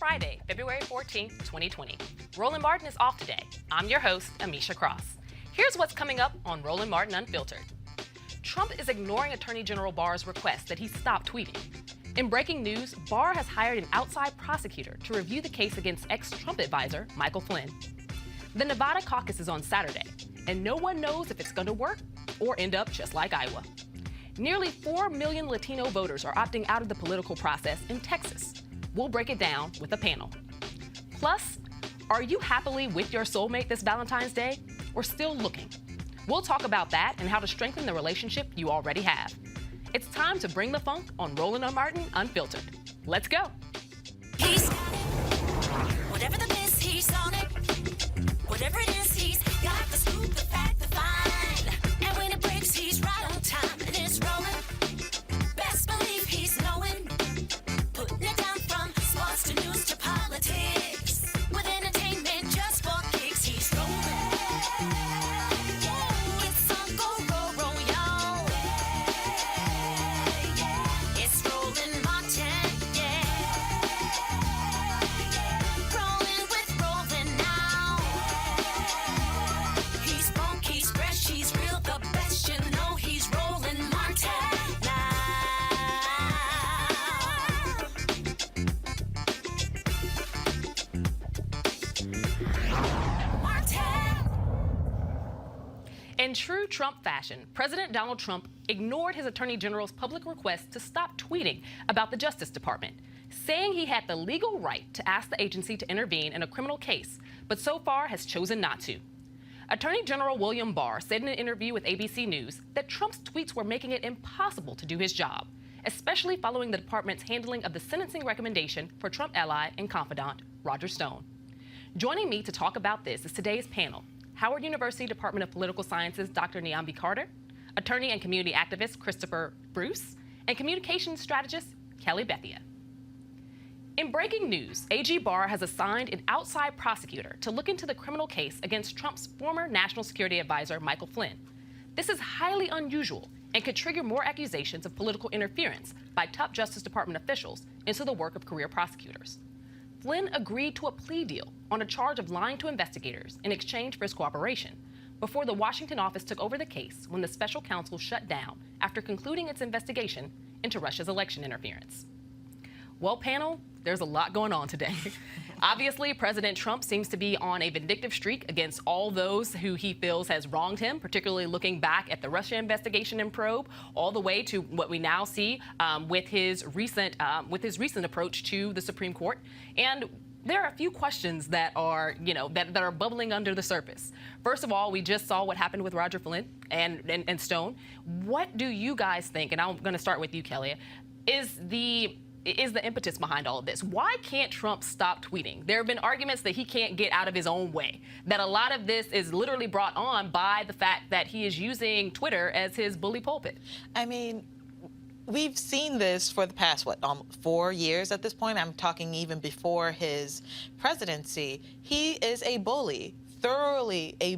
Friday, February 14th, 2020. Roland Martin is off today. I'm your host, Amisha Cross. Here's what's coming up on Roland Martin Unfiltered. Trump is ignoring Attorney General Barr's request that he stop tweeting. In breaking news, Barr has hired an outside prosecutor to review the case against ex-Trump advisor Michael Flynn. The Nevada caucus is on Saturday, and no one knows if it's going to work or end up just like Iowa. Nearly 4 million Latino voters are opting out of the political process in Texas. We'll break it down with a panel. Plus, are you happily with your soulmate this Valentine's Day or still looking? We'll talk about that and how to strengthen the relationship you already have. It's time to bring the funk on Roland Martin Unfiltered. Let's go. He's whatever the biz, he's on it. Whatever it is, he's got the scoop, the fact, the find. And when it breaks, he's right on time and it's rolling. Best believe he's knowing. Putting it down from sports to news to politics. With entertainment just for kicks, he's rolling. It's on go, roll, y'all. It's Roland Martin, rolling with Roland now. He's funky, he's fresh, he's real, the best, you know he's Roland Martin now. Martin. In true Trump fashion, President Donald Trump ignored his Attorney General's public request to stop tweeting about the Justice Department, saying he had the legal right to ask the agency to intervene in a criminal case, but so far has chosen not to. Attorney General William Barr said in an interview with ABC News that Trump's tweets were making it impossible to do his job, especially following the department's handling of the sentencing recommendation for Trump ally and confidant Roger Stone. Joining me to talk about this is today's panel: Howard University Department of Political Sciences Dr. Niambi Carter, attorney and community activist Christopher Bruce, and communications strategist Kelly Bethia. In breaking news, AG Barr has assigned an outside prosecutor to look into the criminal case against Trump's former national security advisor Michael Flynn. This is highly unusual and could trigger more accusations of political interference by top Justice Department officials into the work of career prosecutors. Flynn agreed to a plea deal on a charge of lying to investigators in exchange for his cooperation before the Washington office took over the case when the special counsel shut down after concluding its investigation into Russia's election interference. Well, panel, there's a lot going on today. Obviously, President Trump seems to be on a vindictive streak against all those who he feels has wronged him, particularly looking back at the Russia investigation and probe, all the way to what we now see with his recent approach to the Supreme Court. And there are a few questions that are, that are bubbling under the surface. First of all, we just saw what happened with Roger Flynn and Stone. What do you guys think? And I'm going to start with you, Kelly. Is the impetus behind all of this? Why can't Trump stop tweeting? There have been arguments that he can't get out of his own way, that a lot of this is literally brought on by the fact that he is using Twitter as his bully pulpit. I mean, we've seen this for the past, 4 years at this point. I'm talking even before his presidency. He is a bully. Thoroughly a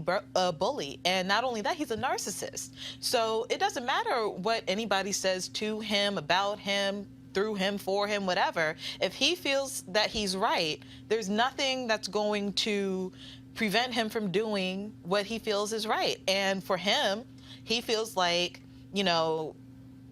bully, and not only that, he's a narcissist. So it doesn't matter what anybody says to him, about him, through him, for him, whatever. If he feels that he's right, there's nothing that's going to prevent him from doing what he feels is right. And for him, he feels like,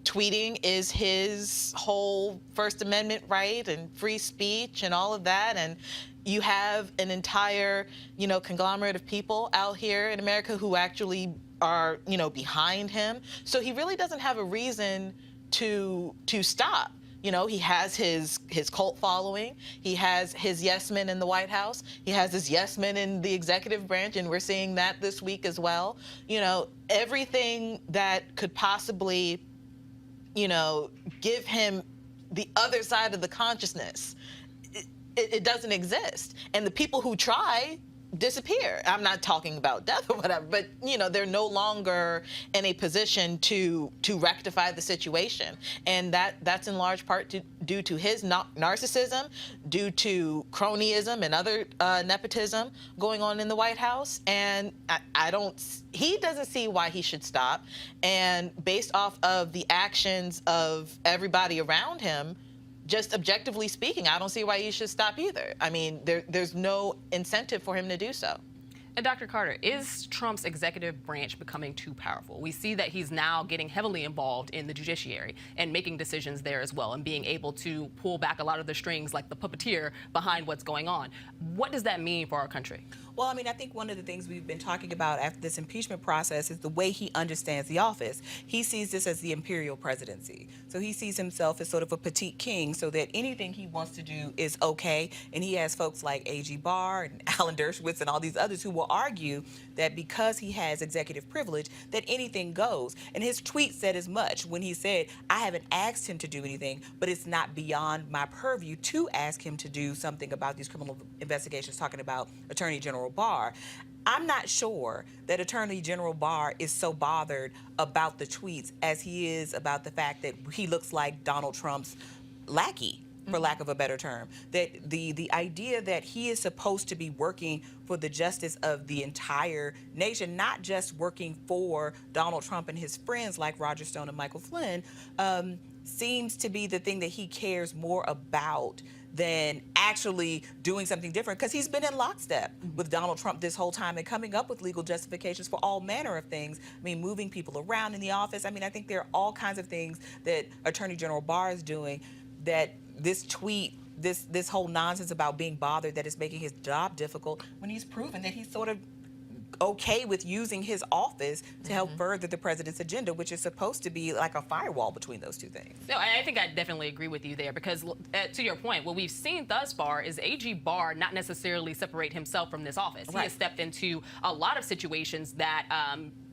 tweeting is his whole First Amendment right and free speech and all of that. And you have an entire, conglomerate of people out here in America who actually are, behind him. So he really doesn't have a reason to stop. He has his cult following. He has his yes men in the White House. He has his yes men in the executive branch, and we're seeing that this week as well. Everything that could possibly, give him the other side of the consciousness, it doesn't exist. And the people who try disappear. I'm not talking about death or whatever, but they're no longer in a position to rectify the situation, and that's in large part due to his narcissism, due to cronyism and other nepotism going on in the White House. And he doesn't see why he should stop. And based off of the actions of everybody around him, just objectively speaking, I don't see why he should stop either. I mean, there's no incentive for him to do so. And Dr. Carter, is Trump's executive branch becoming too powerful? We see that he's now getting heavily involved in the judiciary and making decisions there as well and being able to pull back a lot of the strings like the puppeteer behind what's going on. What does that mean for our country? Well, I mean, I think one of the things we've been talking about after this impeachment process is the way he understands the office. He sees this as the imperial presidency. So he sees himself as sort of a petite king, so that anything he wants to do is okay. And he has folks like A.G. Barr and Alan Dershowitz and all these others who will argue that because he has executive privilege, that anything goes. And his tweet said as much when he said, I haven't asked him to do anything, but it's not beyond my purview to ask him to do something about these criminal investigations, talking about Attorney General Barr. I'm not sure that Attorney General Barr is so bothered about the tweets as he is about the fact that he looks like Donald Trump's lackey, for lack of a better term. That the idea that he is supposed to be working for the justice of the entire nation, not just working for Donald Trump and his friends like Roger Stone and Michael Flynn, seems to be the thing that he cares more about than actually doing something different, because he's been in lockstep with Donald Trump this whole time and coming up with legal justifications for all manner of things. I mean, moving people around in the office. I mean, I think there are all kinds of things that Attorney General Barr is doing that this tweet, this whole nonsense about being bothered that is making his job difficult, when he's proven that he's sort of okay with using his office to help further the president's agenda, which is supposed to be like a firewall between those two things. No, I think I definitely agree with you there, because to your point, what we've seen thus far is A.G. Barr not necessarily separate himself from this office. He has stepped into a lot of situations that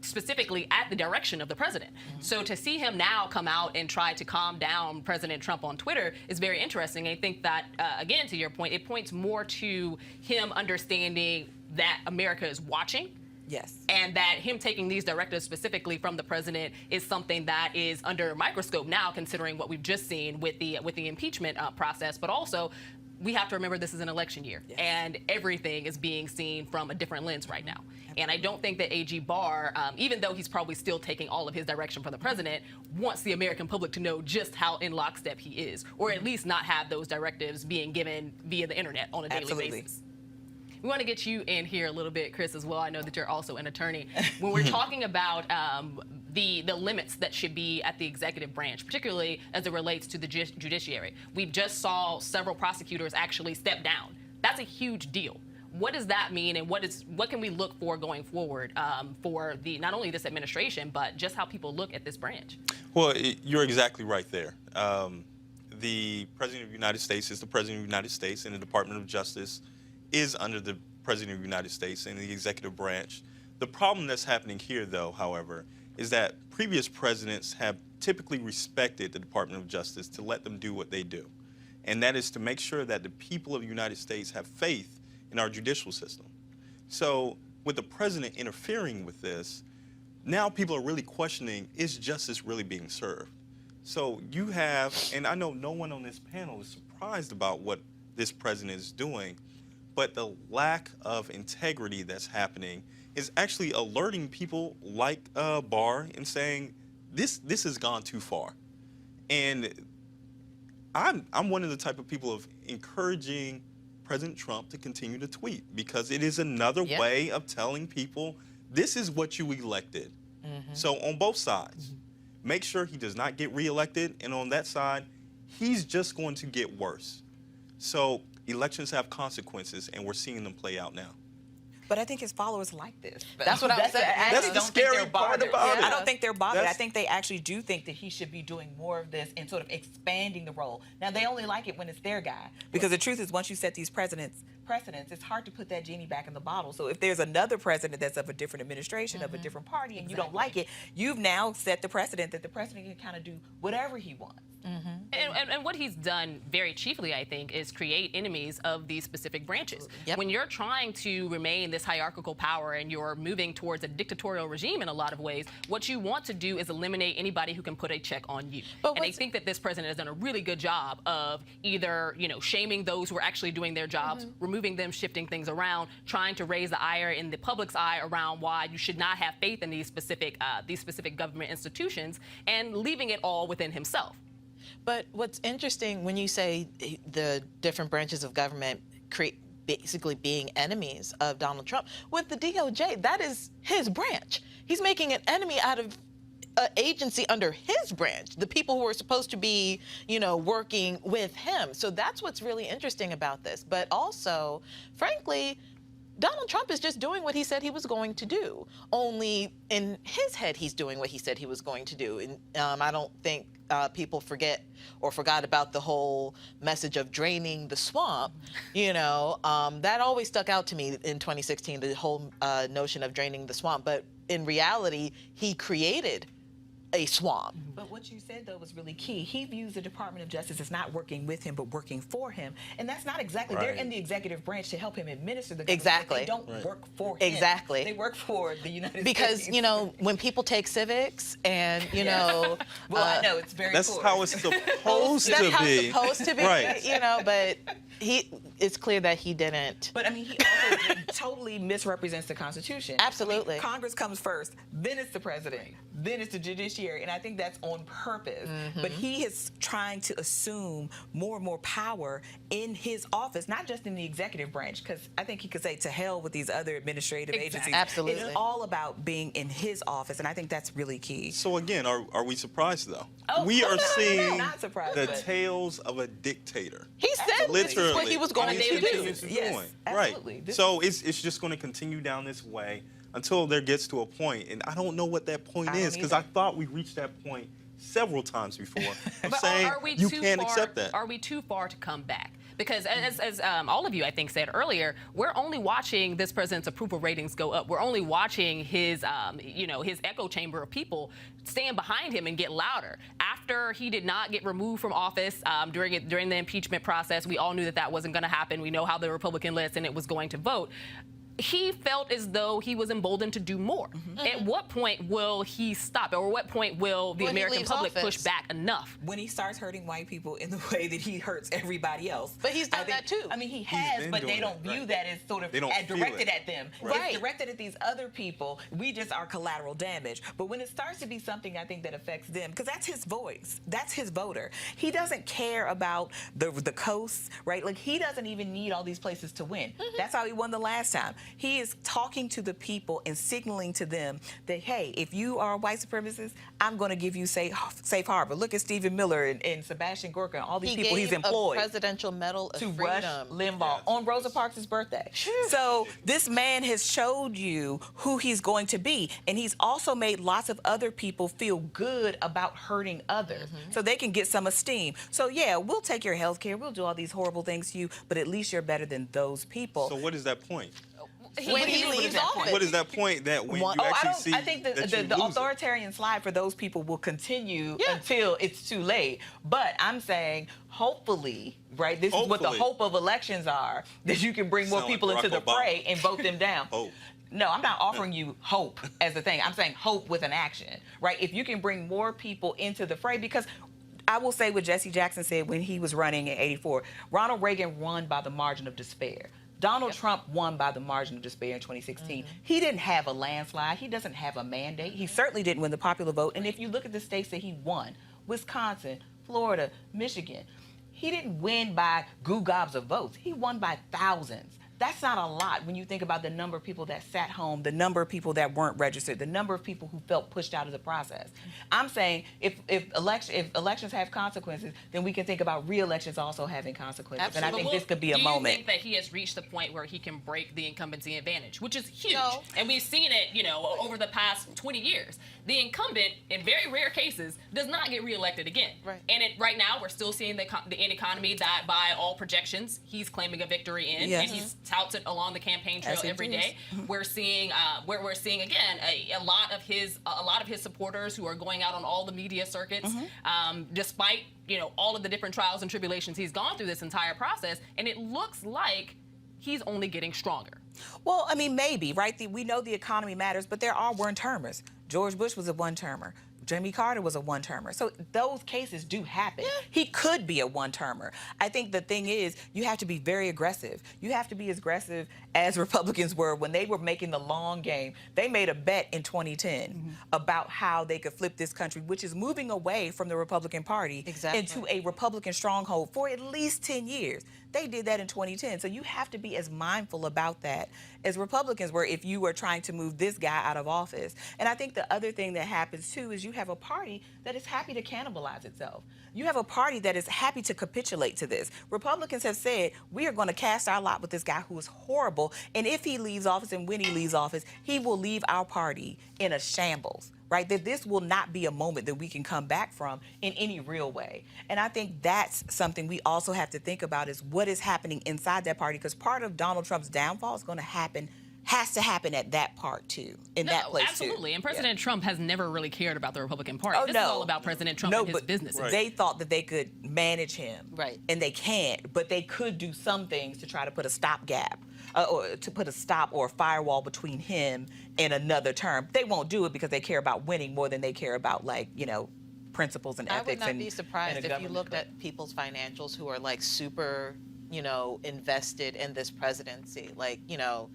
specifically at the direction of the president. So to see him now come out and try to calm down President Trump on Twitter is very interesting. I think that, again, to your point, it points more to him understanding that America is watching. Yes. And that him taking these directives specifically from the president is something that is under a microscope now, considering what we've just seen with the impeachment process. But also, we have to remember this is an election year, and everything is being seen from a different lens right now. And I don't think that A.G. Barr, even though he's probably still taking all of his direction from the president, wants the American public to know just how in lockstep he is, or at least not have those directives being given via the internet on a daily basis. We want to get you in here a little bit, Chris, as well. I know that you're also an attorney. When we're talking about the limits that should be at the executive branch, particularly as it relates to the judiciary, we just saw several prosecutors actually step down. That's a huge deal. What does that mean, and what can we look for going forward for not only this administration, but just how people look at this branch? Well, you're exactly right there. The President of the United States is the President of the United States, and the Department of Justice is under the President of the United States and the executive branch. The problem that's happening here, though, however, is that previous presidents have typically respected the Department of Justice to let them do what they do. And that is to make sure that the people of the United States have faith in our judicial system. So with the president interfering with this, now people are really questioning, is justice really being served? So you have, and I know no one on this panel is surprised about what this president is doing, but the lack of integrity that's happening is actually alerting people like Barr and saying, this has gone too far. And I'm one of the type of people of encouraging President Trump to continue to tweet, because it is another way of telling people this is what you elected. So on both sides, make sure he does not get reelected, and on that side, he's just going to get worse. So elections have consequences, and we're seeing them play out now. But I think his followers like this. That's what I'm saying. That's the scary part about it. I don't think they're bothered. I think they actually do think that he should be doing more of this and sort of expanding the role. Now, they only like it when it's their guy. Because the truth is, once you set these precedents, it's hard to put that genie back in the bottle. So if there's another president that's of a different administration, of a different party, and you don't like it, you've now set the precedent that the president can kind of do whatever he wants. And what he's done very chiefly, I think, is create enemies of these specific branches. When you're trying to remain this hierarchical power and you're moving towards a dictatorial regime in a lot of ways, what you want to do is eliminate anybody who can put a check on you. And I think that this president has done a really good job of either, shaming those who are actually doing their jobs, removing them, shifting things around, trying to raise the ire in the public's eye around why you should not have faith in these specific government institutions, and leaving it all within himself. But what's interesting when you say the different branches of government basically being enemies of Donald Trump, with the DOJ, that is his branch. He's making an enemy out of an agency under his branch, the people who are supposed to be, working with him. So that's what's really interesting about this. But also, frankly, Donald Trump is just doing what he said he was going to do. Only in his head, he's doing what he said he was going to do. And I don't think people forgot about the whole message of draining the swamp. That always stuck out to me in 2016, the whole notion of draining the swamp. But in reality, he created a swamp. But what you said, though, was really key. He views the Department of Justice as not working with him, but working for him. And that's not exactly, they're in the executive branch to help him administer the government. Exactly. They don't work for him. Exactly. They work for the United Because, States. when people take civics and, Well, I know, it's very That's poor. how it's supposed to that's how be. it's supposed to be, Right. but it's clear that he didn't. But I mean, he also totally misrepresents the Constitution. Absolutely. I mean, Congress comes first, then it's the president, then it's the judiciary, and I think that's on purpose. But he is trying to assume more and more power in his office, not just in the executive branch, because I think he could say to hell with these other administrative agencies. Absolutely. It's all about being in his office, and I think that's really key. So again, are we surprised though? Oh, We no, are no, no, no, seeing not surprised, the but- tales of a dictator. He said this is Literally, what he was going on a to daily do. basis Yes, doing. absolutely. Right. This So it's just going to continue down this way until there gets to a point, and I don't know what that point I is, don't because I either. thought we reached that point several times before. I'm But saying are we you too can't far, accept that. Are we too far to come back? Because as all of you, I think, said earlier, we're only watching this president's approval ratings go up. We're only watching his, his echo chamber of people stand behind him and get louder. After he did not get removed from office during the impeachment process, we all knew that wasn't going to happen. We know how the Republican led Senate was going to vote. He felt as though he was emboldened to do more. At what point will he stop? Or at what point will the When he American leaves public office. push back enough? When he starts hurting white people in the way that he hurts everybody else. But he's done I think- that too. I mean, he has, been but they doing don't it, view right. that as sort of They don't feel directed it. at them. Right. It's directed at these other people. We just are collateral damage. But when it starts to be something, I think, that affects them, because that's his voice. That's his voter. He doesn't care about the coast, right? Like, he doesn't even need all these places to win. That's how he won the last time. He is talking to the people and signaling to them that, hey, if you are a white supremacist, I'm going to give you safe harbor. Look at Stephen Miller and Sebastian Gorka and all these people he's employed a presidential medal of to freedom. rush Limbaugh on Rosa Parks' birthday. So this man has showed you who he's going to be, and he's also made lots of other people feel good about hurting others, so they can get some esteem. So yeah, we'll take your health care, we'll do all these horrible things to you, but at least you're better than those people. So what is that point? When he What is leaves that office. point? What is that point that when you I actually see I think that you the lose it? authoritarian slide for those people will continue until it's too late. But I'm saying, hopefully, right, this is what the Hopefully. hope of elections are, that you can bring more Sound like people into Barack the Obama. fray and vote them down. Hope. No, I'm not offering you hope as the thing. I'm saying hope with an action, right? If you can bring more people into the fray, because I will say what Jesse Jackson said when he was running in '84, Ronald Reagan won by the margin of despair. Donald Trump won by the margin of despair in 2016. He didn't have a landslide. He doesn't have a mandate. He certainly didn't win the popular vote. And if you look at the states that he won, Wisconsin, Florida, Michigan, he didn't win by goo gobs of votes. He won by thousands. That's not a lot when you think about the number of people that sat home, the number of people that weren't registered, the number of people who felt pushed out of the process. I'm saying if elections have consequences, then we can think about re-elections also having consequences. And I Absolutely. think this could be a Do moment. you think that he has reached the point where he can break the incumbency advantage, which is huge? No. And we've seen it, over the past 20 years. The incumbent, in very rare cases, does not get reelected again. Right. And right now, we're still seeing the economy that, by all projections, he's claiming a victory in, Yes. and he's touts it along the campaign trail As he every does. day. We're seeing again a lot of his supporters who are going out on all the media circuits, despite all of the different trials and tribulations he's gone through this entire process, and it looks like he's only getting stronger. Well, I mean, maybe, right? We know the economy matters, but there are one-termers. George Bush was a one-termer. Jimmy Carter was a one-termer. So those cases do happen. He could be a one-termer. I think the thing is, you have to be very aggressive. You have to be as aggressive as Republicans were when they were making the long game. They made a bet in 2010 about how they could flip this country, which is moving away from the Republican Party into a Republican stronghold for at least 10 years. They did that in 2010. So you have to be as mindful about that as Republicans were if you were trying to move this guy out of office. And I think the other thing that happens, too, is you have a party that is happy to cannibalize itself. You have a party that is happy to capitulate to this. Republicans have said, we are going to cast our lot with this guy who is horrible, and if he leaves office and when he leaves office, he will leave our party in a shambles. Right, that this will not be a moment that we can come back from in any real way. And I think that's something we also have to think about, is what is happening inside that party, because part of Donald Trump's downfall is going to happen, has to happen at that part too, in that place absolutely. too. And President Trump has never really cared about the Republican Party. Oh, This is all about President Trump and his businesses. Right. They thought that they could manage him, Right. and they can't, but they could do some things to try to put a stopgap. Or to put a stop or a firewall between him and another term. They won't do it because they care about winning more than they care about, like, you know, principles and I ethics. would not and, be surprised and a if you looked government. at people's financials who are like super, you know, invested in this presidency. Like, you know,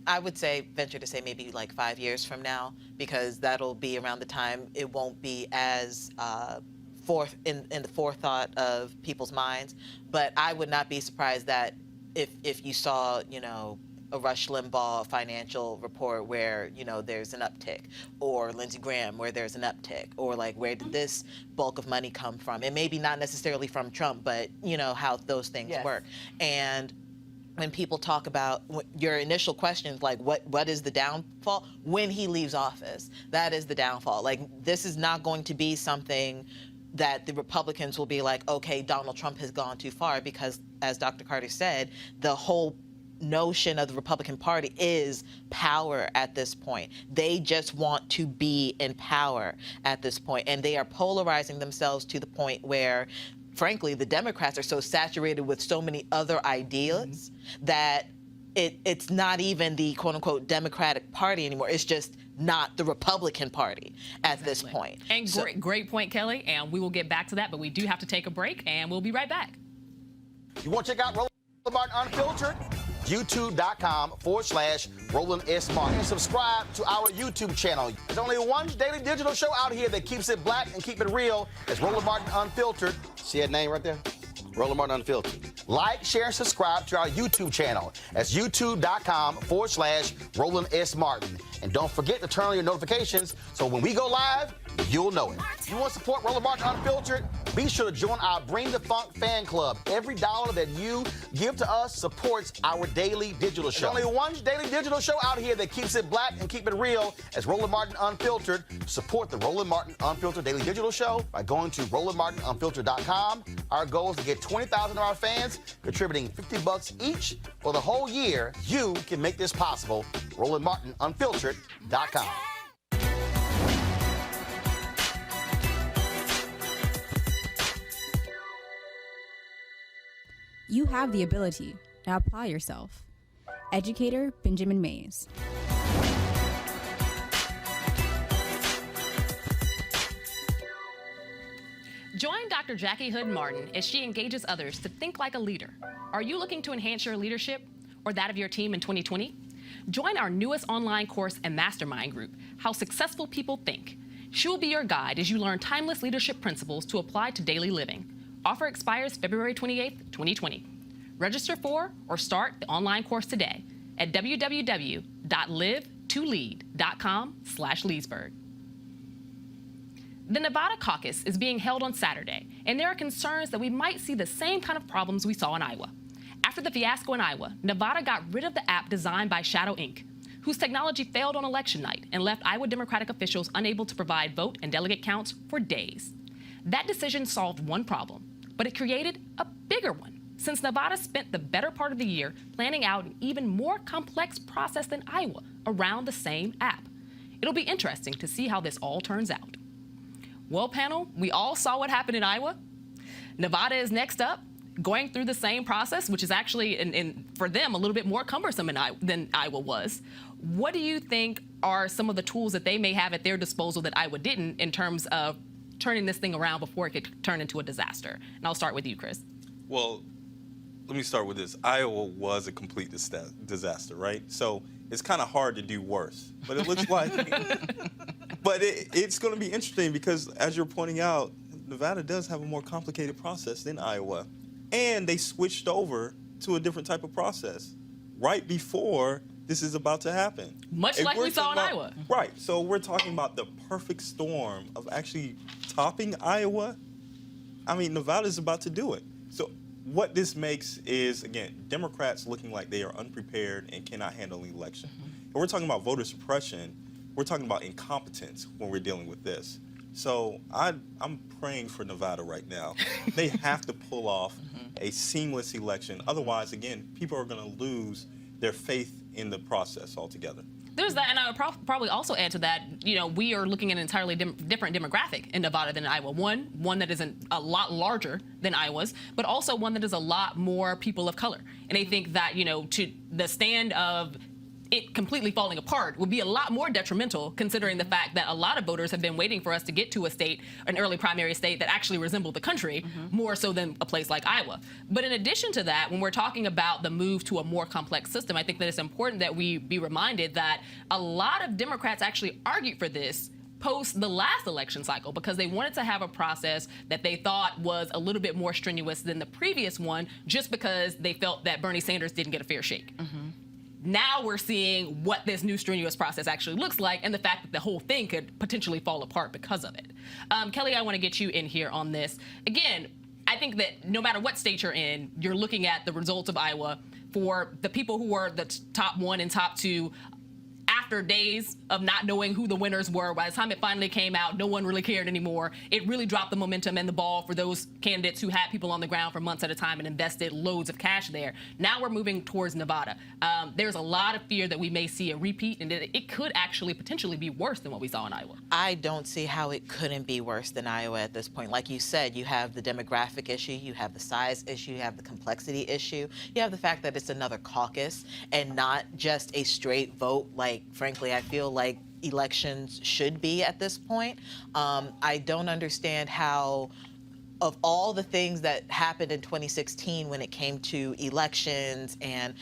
I would say, venture to say maybe like 5 years from now, because that'll be around the time it won't be as in the forethought of people's minds. But I would not be surprised that if you saw, you know, a Rush Limbaugh financial report where, you know, there's an uptick, or Lindsey Graham where there's an uptick, or like, where did this bulk of money come from? And maybe not necessarily from Trump, but, you know, how those things work. And when people talk about your initial questions, like what is the downfall? When he leaves office, that is the downfall. Like, this is not going to be something that the Republicans will be like, okay, Donald Trump has gone too far, because, as Dr. Carter said, the whole notion of the Republican Party is power at this point. They just want to be in power at this point, and they are polarizing themselves to the point where, frankly, the Democrats are so saturated with so many other ideas that it's not even the quote-unquote Democratic Party anymore. It's just not the Republican Party at this point. And great point, Kelly. And we will get back to that, but we do have to take a break, and we'll be right back. You want to check out Roland Martin Unfiltered? YouTube.com/Roland S. Martin. And subscribe to our YouTube channel. There's only one daily digital show out here that keeps it black and keep it real. It's Roland Martin Unfiltered. See that name right there? Roland Martin Unfiltered. Like, share, and subscribe to our YouTube channel. That's YouTube.com/Roland S. Martin. And don't forget to turn on your notifications so when we go live, you'll know it. You want to support Roland Martin Unfiltered? Be sure to join our Bring the Funk fan club. Every dollar that you give to us supports our daily digital show. There's only one daily digital show out here that keeps it black and keep it real. As Roland Martin Unfiltered. Support the Roland Martin Unfiltered daily digital show by going to RolandMartinUnfiltered.com. Our goal is to get 20,000 of our fans contributing $50 each for the whole year. You can make this possible. RolandMartinUnfiltered.com. You have the ability. Now apply yourself. Educator Benjamin Mays. Join Dr. Jackie Hood Martin as she engages others to think like a leader. Are you looking to enhance your leadership or that of your team in 2020? Join our newest online course and mastermind group, How Successful People Think. She will be your guide as you learn timeless leadership principles to apply to daily living. Offer expires February 28th, 2020. Register for or start the online course today at www.live2lead.com/Leesburg. The Nevada Caucus is being held on Saturday, and there are concerns that we might see the same kind of problems we saw in Iowa. After the fiasco in Iowa, Nevada got rid of the app designed by Shadow Inc., whose technology failed on election night and left Iowa Democratic officials unable to provide vote and delegate counts for days. That decision solved one problem, but it created a bigger one, since Nevada spent the better part of the year planning out an even more complex process than Iowa around the same app. It'll be interesting to see how this all turns out. Well, panel, we all saw what happened in Iowa. Nevada is next up, going through the same process, which is actually, for them, a little bit more cumbersome than Iowa was. What do you think are some of the tools that they may have at their disposal that Iowa didn't in terms of turning this thing around before it could turn into a disaster? And I'll start with you, Chris. Well, let me start with this. Iowa was a complete disaster, right? So it's kind of hard to do worse. But it looks like, but it's going to be interesting because, as you're pointing out, Nevada does have a more complicated process than Iowa. And they switched over to a different type of process right before this is about to happen. Much like we saw in Iowa. Right. So we're talking about the perfect storm of actually topping Iowa. I mean, Nevada's about to do it. So what this makes is, again, Democrats looking like they are unprepared and cannot handle the election. And we're talking about voter suppression. We're talking about incompetence when we're dealing with this. So I'm praying for Nevada right now. They have to pull off a seamless election. Otherwise, again, people are going to lose their faith in the process altogether. There's that, and I would probably also add to that, we are looking at an entirely different demographic in Nevada than Iowa. One that isn't a lot larger than Iowa's, but also one that is a lot more people of color. And I think that, to the stand of it completely falling apart would be a lot more detrimental, considering the fact that a lot of voters have been waiting for us to get to a state, an early primary state that actually resembled the country more so than a place like Iowa. But in addition to that, when we're talking about the move to a more complex system, I think that it's important that we be reminded that a lot of Democrats actually argued for this post the last election cycle because they wanted to have a process that they thought was a little bit more strenuous than the previous one, just because they felt that Bernie Sanders didn't get a fair shake. Now we're seeing what this new strenuous process actually looks like, and the fact that the whole thing could potentially fall apart because of it. Kelly, I want to get you in here on this. Again, I think that no matter what state you're in, you're looking at the results of Iowa. For the people who were the top one and top two, after days of not knowing who the winners were, by the time it finally came out, no one really cared anymore. It really dropped the momentum and the ball for those candidates who had people on the ground for months at a time and invested loads of cash there. Now we're moving towards Nevada. There's a lot of fear that we may see a repeat, and it could actually potentially be worse than what we saw in Iowa. I don't see how it couldn't be worse than Iowa at this point. Like you said, you have the demographic issue, you have the size issue, you have the complexity issue, you have the fact that it's another caucus and not just a straight vote like, frankly, I feel like elections should be at this point. I don't understand how, of all the things that happened in 2016 when it came to elections and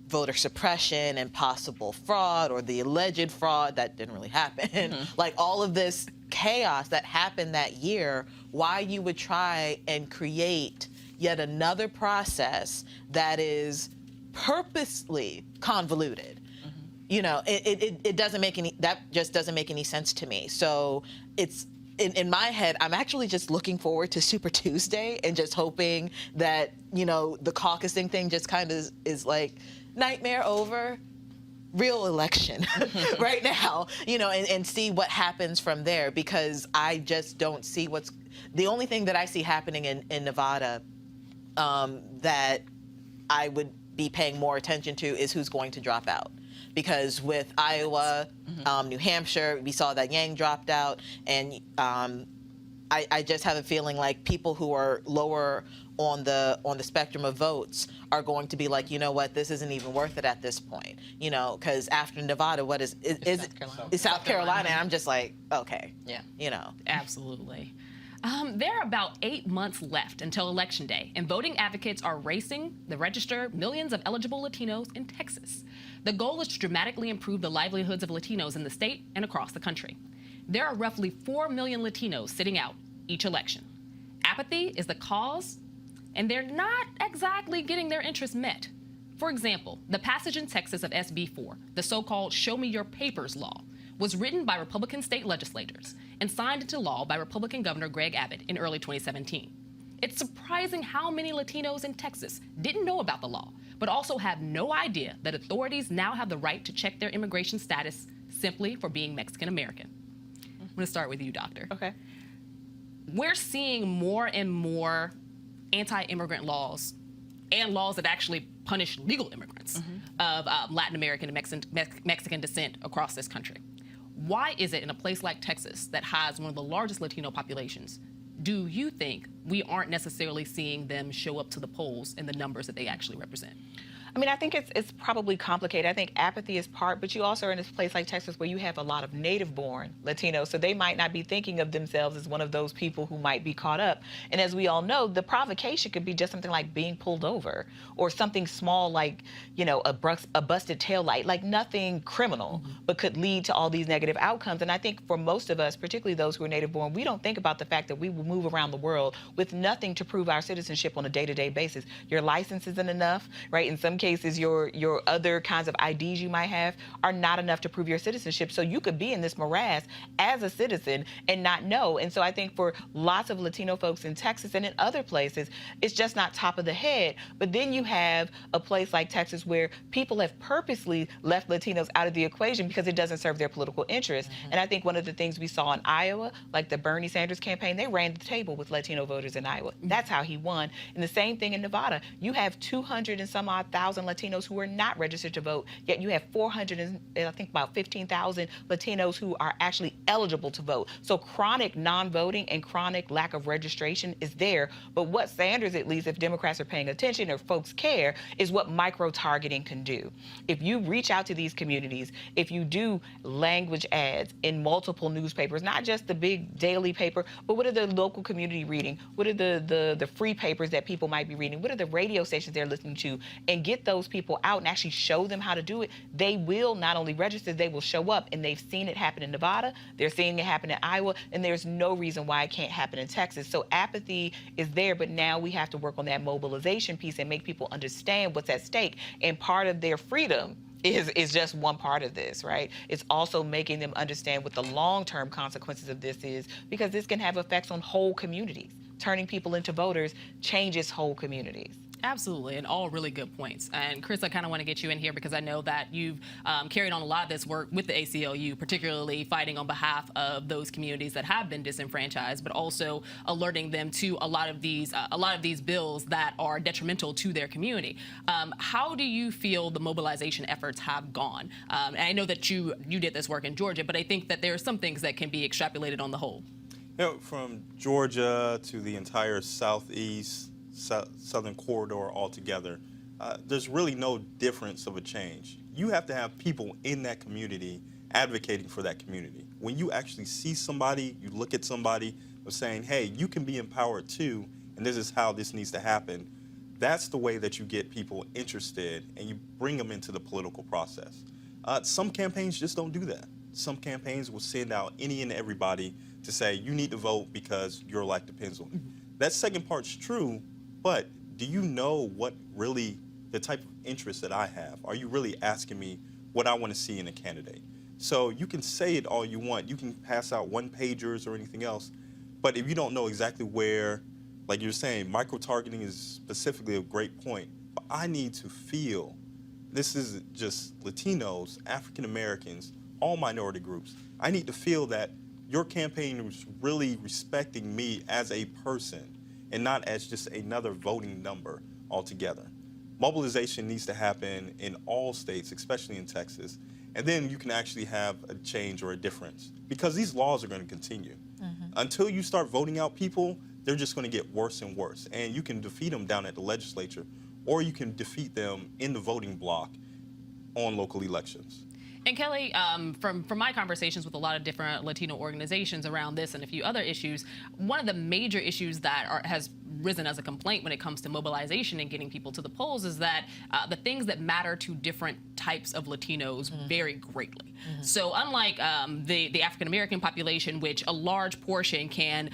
voter suppression and possible fraud, or the alleged fraud that didn't really happen, like all of this chaos that happened that year, why you would try and create yet another process that is purposely convoluted. It doesn't make any, that just doesn't make any sense to me. So it's, in my head, I'm actually just looking forward to Super Tuesday and just hoping that, the caucusing thing just kind of is like nightmare over, real election right now, and see what happens from there, because I just don't see the only thing that I see happening in Nevada that I would be paying more attention to is who's going to drop out. Because with Iowa, New Hampshire, we saw that Yang dropped out, and I just have a feeling like people who are lower on the spectrum of votes are going to be like, you know what, this isn't even worth it at this point, because after Nevada, what is South Carolina, and I'm just like, okay, Absolutely. There are about 8 months left until Election Day, and voting advocates are racing to register millions of eligible Latinos in Texas. The goal is to dramatically improve the livelihoods of Latinos in the state and across the country. There are roughly 4 million Latinos sitting out each election. Apathy is the cause, and they're not exactly getting their interests met. For example, the passage in Texas of SB 4, the so-called Show Me Your Papers law, was written by Republican state legislators and signed into law by Republican Governor Greg Abbott in early 2017. It's surprising how many Latinos in Texas didn't know about the law, but also have no idea that authorities now have the right to check their immigration status simply for being Mexican American. I'm going to start with you, Doctor. Okay. We're seeing more and more anti-immigrant laws and laws that actually punish legal immigrants of Latin American and Mexican descent across this country. Why is it in a place like Texas that has one of the largest Latino populations, do you think we aren't necessarily seeing them show up to the polls in the numbers that they actually represent? I mean, I think it's probably complicated. I think apathy is part, but you also are in a place like Texas where you have a lot of native-born Latinos, so they might not be thinking of themselves as one of those people who might be caught up. And as we all know, the provocation could be just something like being pulled over or something small like, you know, a busted taillight, like nothing criminal, but could lead to all these negative outcomes. And I think for most of us, particularly those who are native-born, we don't think about the fact that we will move around the world with nothing to prove our citizenship on a day-to-day basis. Your license isn't enough, right? In some cases, your other kinds of IDs you might have are not enough to prove your citizenship. So you could be in this morass as a citizen and not know. And so I think for lots of Latino folks in Texas and in other places, it's just not top of the head. But then you have a place like Texas where people have purposely left Latinos out of the equation because it doesn't serve their political interests. And I think one of the things we saw in Iowa, like the Bernie Sanders campaign, they ran the table with Latino voters in Iowa. That's how he won. And the same thing in Nevada. You have 200 and some odd thousand Latinos who are not registered to vote, yet you have 400 and I think about 15,000 Latinos who are actually eligible to vote. So chronic non-voting and chronic lack of registration is there. But what Sanders, at least if Democrats are paying attention or folks care, is what micro-targeting can do. If you reach out to these communities, if you do language ads in multiple newspapers, not just the big daily paper, but what are the local community reading? What are the free papers that people might be reading? What are the radio stations they're listening to? And get those people out and actually show them how to do it. They will not only register, they will show up. And they've seen it happen in Nevada, they're seeing it happen in Iowa, and there's no reason why it can't happen in Texas. So apathy is there, but now we have to work on that mobilization piece and make people understand what's at stake. And part of their freedom is just one part of this, right? It's also making them understand what the long-term consequences of this is, because this can have effects on whole communities. Turning people into voters changes whole communities. Absolutely, and all really good points. And Chris, I kind of want to get you in here because I know that you've carried on a lot of this work with the ACLU, particularly fighting on behalf of those communities that have been disenfranchised, but also alerting them to a lot of these bills that are detrimental to their community. How do you feel the mobilization efforts have gone? And I know that you did this work in Georgia, but I think that there are some things that can be extrapolated on the whole. You know, from Georgia to the entire southeast, southern corridor altogether, there's really no difference of a change. You have to have people in that community advocating for that community. When you actually see somebody, you look at somebody of saying, hey, you can be empowered too, and this is how this needs to happen. That's the way that you get people interested and you bring them into the political process. Some campaigns just don't do that. Some campaigns will send out any and everybody to say, you need to vote because your life depends on it. That second part's true, but do you know what really, the type of interest that I have? Are you really asking me what I want to see in a candidate? So you can say it all you want. You can pass out one-pagers or anything else, but if you don't know exactly where, like you're saying, micro-targeting is specifically a great point, but I need to feel, this isn't just Latinos, African Americans, all minority groups. I need to feel that your campaign is really respecting me as a person and not as just another voting number altogether. Mobilization needs to happen in all states, especially in Texas, and then you can actually have a change or a difference, because these laws are going to continue. Until you start voting out people, they're just going to get worse and worse, and you can defeat them down at the legislature, or you can defeat them in the voting block on local elections. And Kelly, from my conversations with a lot of different Latino organizations around this and a few other issues, one of the major issues that has risen as a complaint when it comes to mobilization and getting people to the polls is that the things that matter to different types of Latinos vary greatly. So unlike the African American population, which a large portion can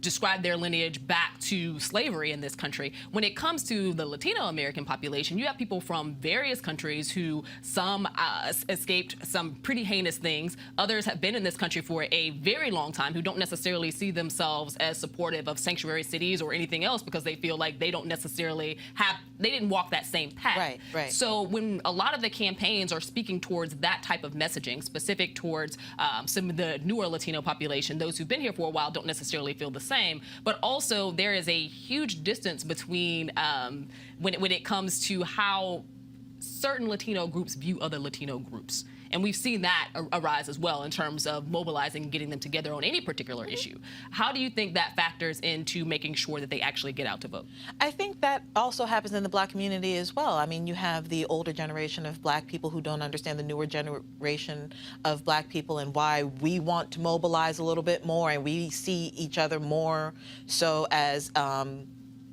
describe their lineage back to slavery in this country, when it comes to the Latino American population, you have people from various countries who some escaped some pretty heinous things. Others have been in this country for a very long time who don't necessarily see themselves as supportive of sanctuary cities or anything else because they feel like they don't necessarily they didn't walk that same path. Right. So when a lot of the campaigns are speaking towards that type of messaging, specific towards some of the newer Latino population, those who've been here for a while don't necessarily feel the same. But also there is a huge distance between when it comes to how certain Latino groups view other Latino groups. And we've seen that arise as well in terms of mobilizing and getting them together on any particular issue. How do you think that factors into making sure that they actually get out to vote? I think that also happens in the Black community as well. I mean, you have the older generation of Black people who don't understand the newer generation of Black people and why we want to mobilize a little bit more, and we see each other more so as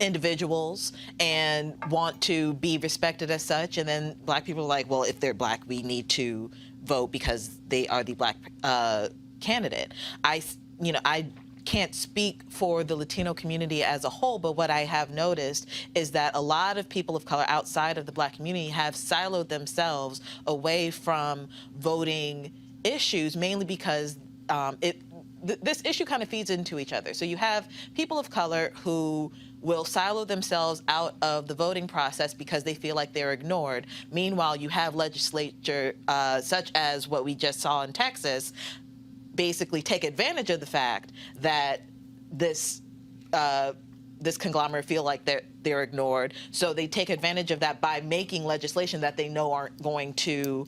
individuals and want to be respected as such. And then Black people are like, well, if they're Black, we need to vote because they are the Black candidate. I can't speak for the Latino community as a whole, but what I have noticed is that a lot of people of color outside of the Black community have siloed themselves away from voting issues, mainly because this issue kind of feeds into each other. So you have people of color who will silo themselves out of the voting process because they feel like they're ignored. Meanwhile, you have legislature such as what we just saw in Texas basically take advantage of the fact that this conglomerate feel like they're ignored. So they take advantage of that by making legislation that they know aren't going to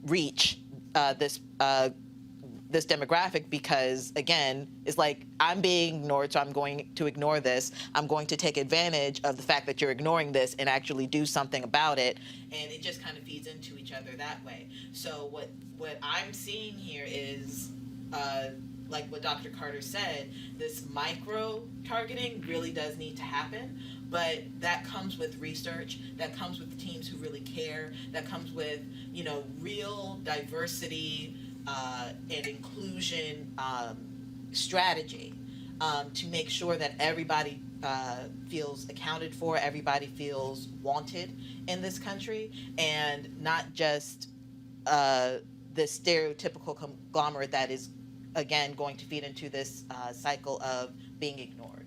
reach this demographic, because again, it's like, I'm being ignored, so I'm going to ignore this. I'm going to take advantage of the fact that you're ignoring this and actually do something about it. And it just kind of feeds into each other that way. So what I'm seeing here is, like what Dr. Carter said, this micro targeting really does need to happen. But that comes with research, that comes with teams who really care, that comes with, real diversity and inclusion strategy to make sure that everybody feels accounted for, everybody feels wanted in this country, and not just this stereotypical conglomerate that is, again, going to feed into this cycle of being ignored.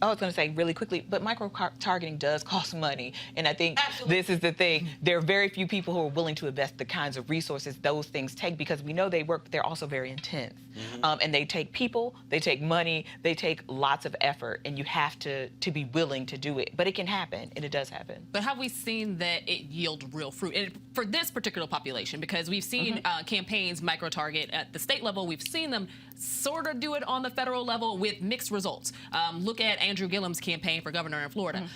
I was going to say really quickly, but micro-targeting does cost money. And I think Absolutely. This is the thing. There are very few people who are willing to invest the kinds of resources those things take, because we know they work, but they're also very intense. And they take people, they take money, they take lots of effort, and you have to be willing to do it. But it can happen, and it does happen. But have we seen that it yield real fruit? And for this particular population, because we've seen campaigns micro-target at the state level, we've seen them sort of do it on the federal level with mixed results. Look at Andrew Gillum's campaign for governor in Florida.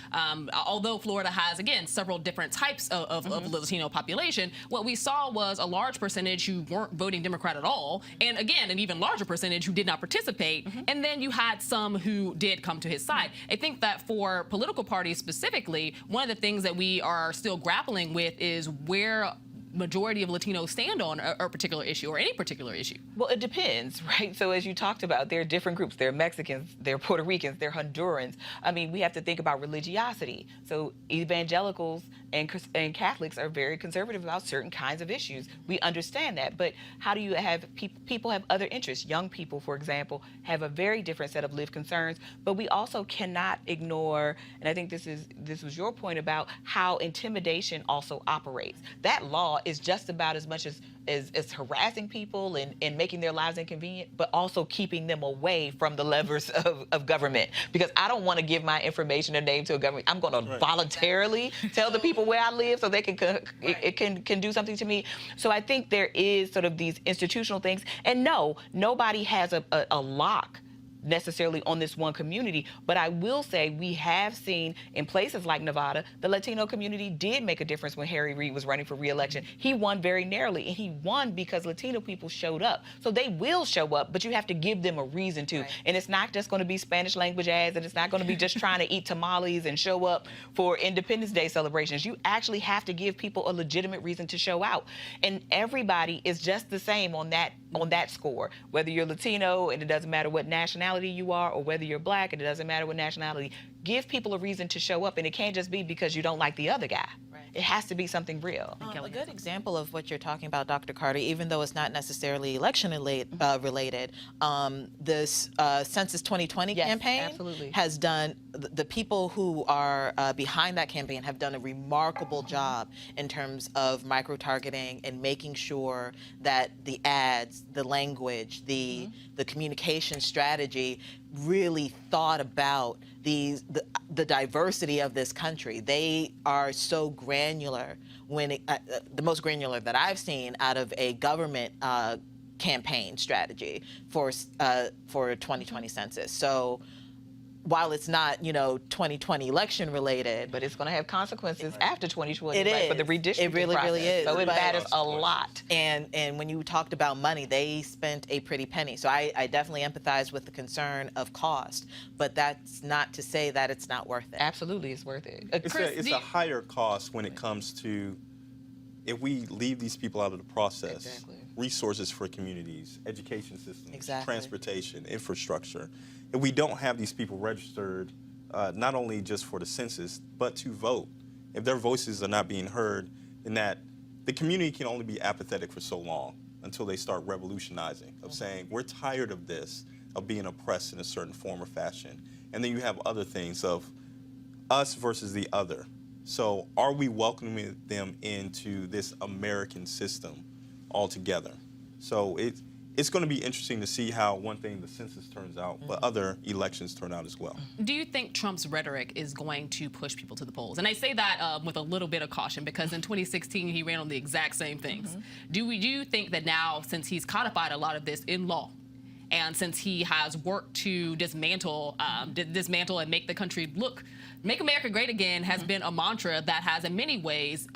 Although Florida has, again, several different types of Latino population, what we saw was a large percentage who weren't voting Democrat at all, and again, an even larger percentage who did not participate, and then you had some who did come to his side. I think that for political parties specifically, one of the things that we are still grappling with is where majority of Latinos stand on a particular issue or any particular issue. Well, it depends, right? So as you talked about, there are different groups. There are Mexicans, there are Puerto Ricans, there are Hondurans. I mean, we have to think about religiosity. So evangelicals and Catholics are very conservative about certain kinds of issues. We understand that, but how do you have people have other interests? Young people, for example, have a very different set of lived concerns, but we also cannot ignore, and I think this was your point about how intimidation also operates. That law is just about as much as harassing people and making their lives inconvenient, but also keeping them away from the levers of government. Because I don't want to give my information or name to a government. I'm going to voluntarily tell the people where I live so they can do something to me. So I think there is sort of these institutional things. And no, nobody has a lock necessarily on this one community, but I will say we have seen in places like Nevada, the Latino community did make a difference when Harry Reid was running for re-election. He won very narrowly, and he won because Latino people showed up. So they will show up, but you have to give them a reason to. Right. And it's not just going to be Spanish language ads, and it's not going to be just trying to eat tamales and show up for Independence Day celebrations. You actually have to give people a legitimate reason to show out. And everybody is just the same on that score, whether you're Latino and it doesn't matter what nationality you are, or whether you're Black and it doesn't matter what nationality. Give people a reason to show up, and it can't just be because you don't like the other guy. Right. It has to be something real. A good example of what you're talking about, Dr. Carter, even though it's not necessarily election related, this Census 2020 campaign has done the people who are behind that campaign have done a remarkable job in terms of micro-targeting and making sure that the ads, the language, the communication strategy really thought about the diversity of this country. They are so granular when the most granular that I've seen out of a government campaign strategy for 2020 census. So while it's not, 2020 election related, But it's going to have consequences after 2020, it right, is. for the redistricting It really, process. really is. So it But- matters a lot. And when you talked about money, they spent a pretty penny. So I definitely empathize with the concern of cost, but that's not to say that it's not worth it. Absolutely, it's worth it. It's a higher cost when it comes to, if we leave these people out of the process, Exactly. resources for communities, education systems, Exactly. transportation, infrastructure. If we don't have these people registered, not only just for the census, but to vote, if their voices are not being heard, then the community can only be apathetic for so long until they start revolutionizing, of saying, we're tired of this, of being oppressed in a certain form or fashion. And then you have other things of us versus the other. So are we welcoming them into this American system altogether? So it's going to be interesting to see how one thing, the census turns out, but other elections turn out as well. Do you think Trump's rhetoric is going to push people to the polls? And I say that with a little bit of caution, because in 2016 he ran on the exact same things. Do you think that now, since he's codified a lot of this in law, and since he has worked to dismantle and make the country make America great again, has been a mantra that has in many ways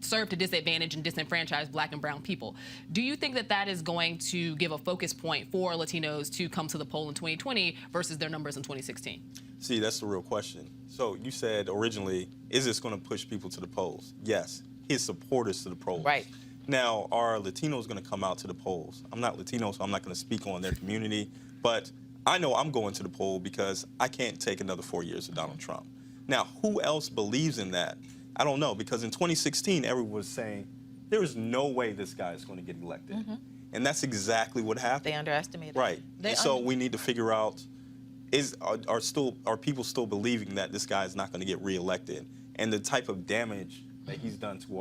served to disadvantage and disenfranchise Black and brown people. Do you think that that is going to give a focus point for Latinos to come to the poll in 2020 versus their numbers in 2016? See, that's the real question. So you said originally, is this going to push people to the polls? Yes, his supporters to the polls. Right. Now, are Latinos going to come out to the polls? I'm not Latino, so I'm not going to speak on their community, but I know I'm going to the poll because I can't take another 4 years of Donald Trump. Now, who else believes in that? I don't know, because in 2016, everyone was saying, there is no way this guy is going to get elected. And that's exactly what happened. They underestimated. Right. And so we need to figure out, are people still believing that this guy is not going to get reelected, and the type of damage that he's done to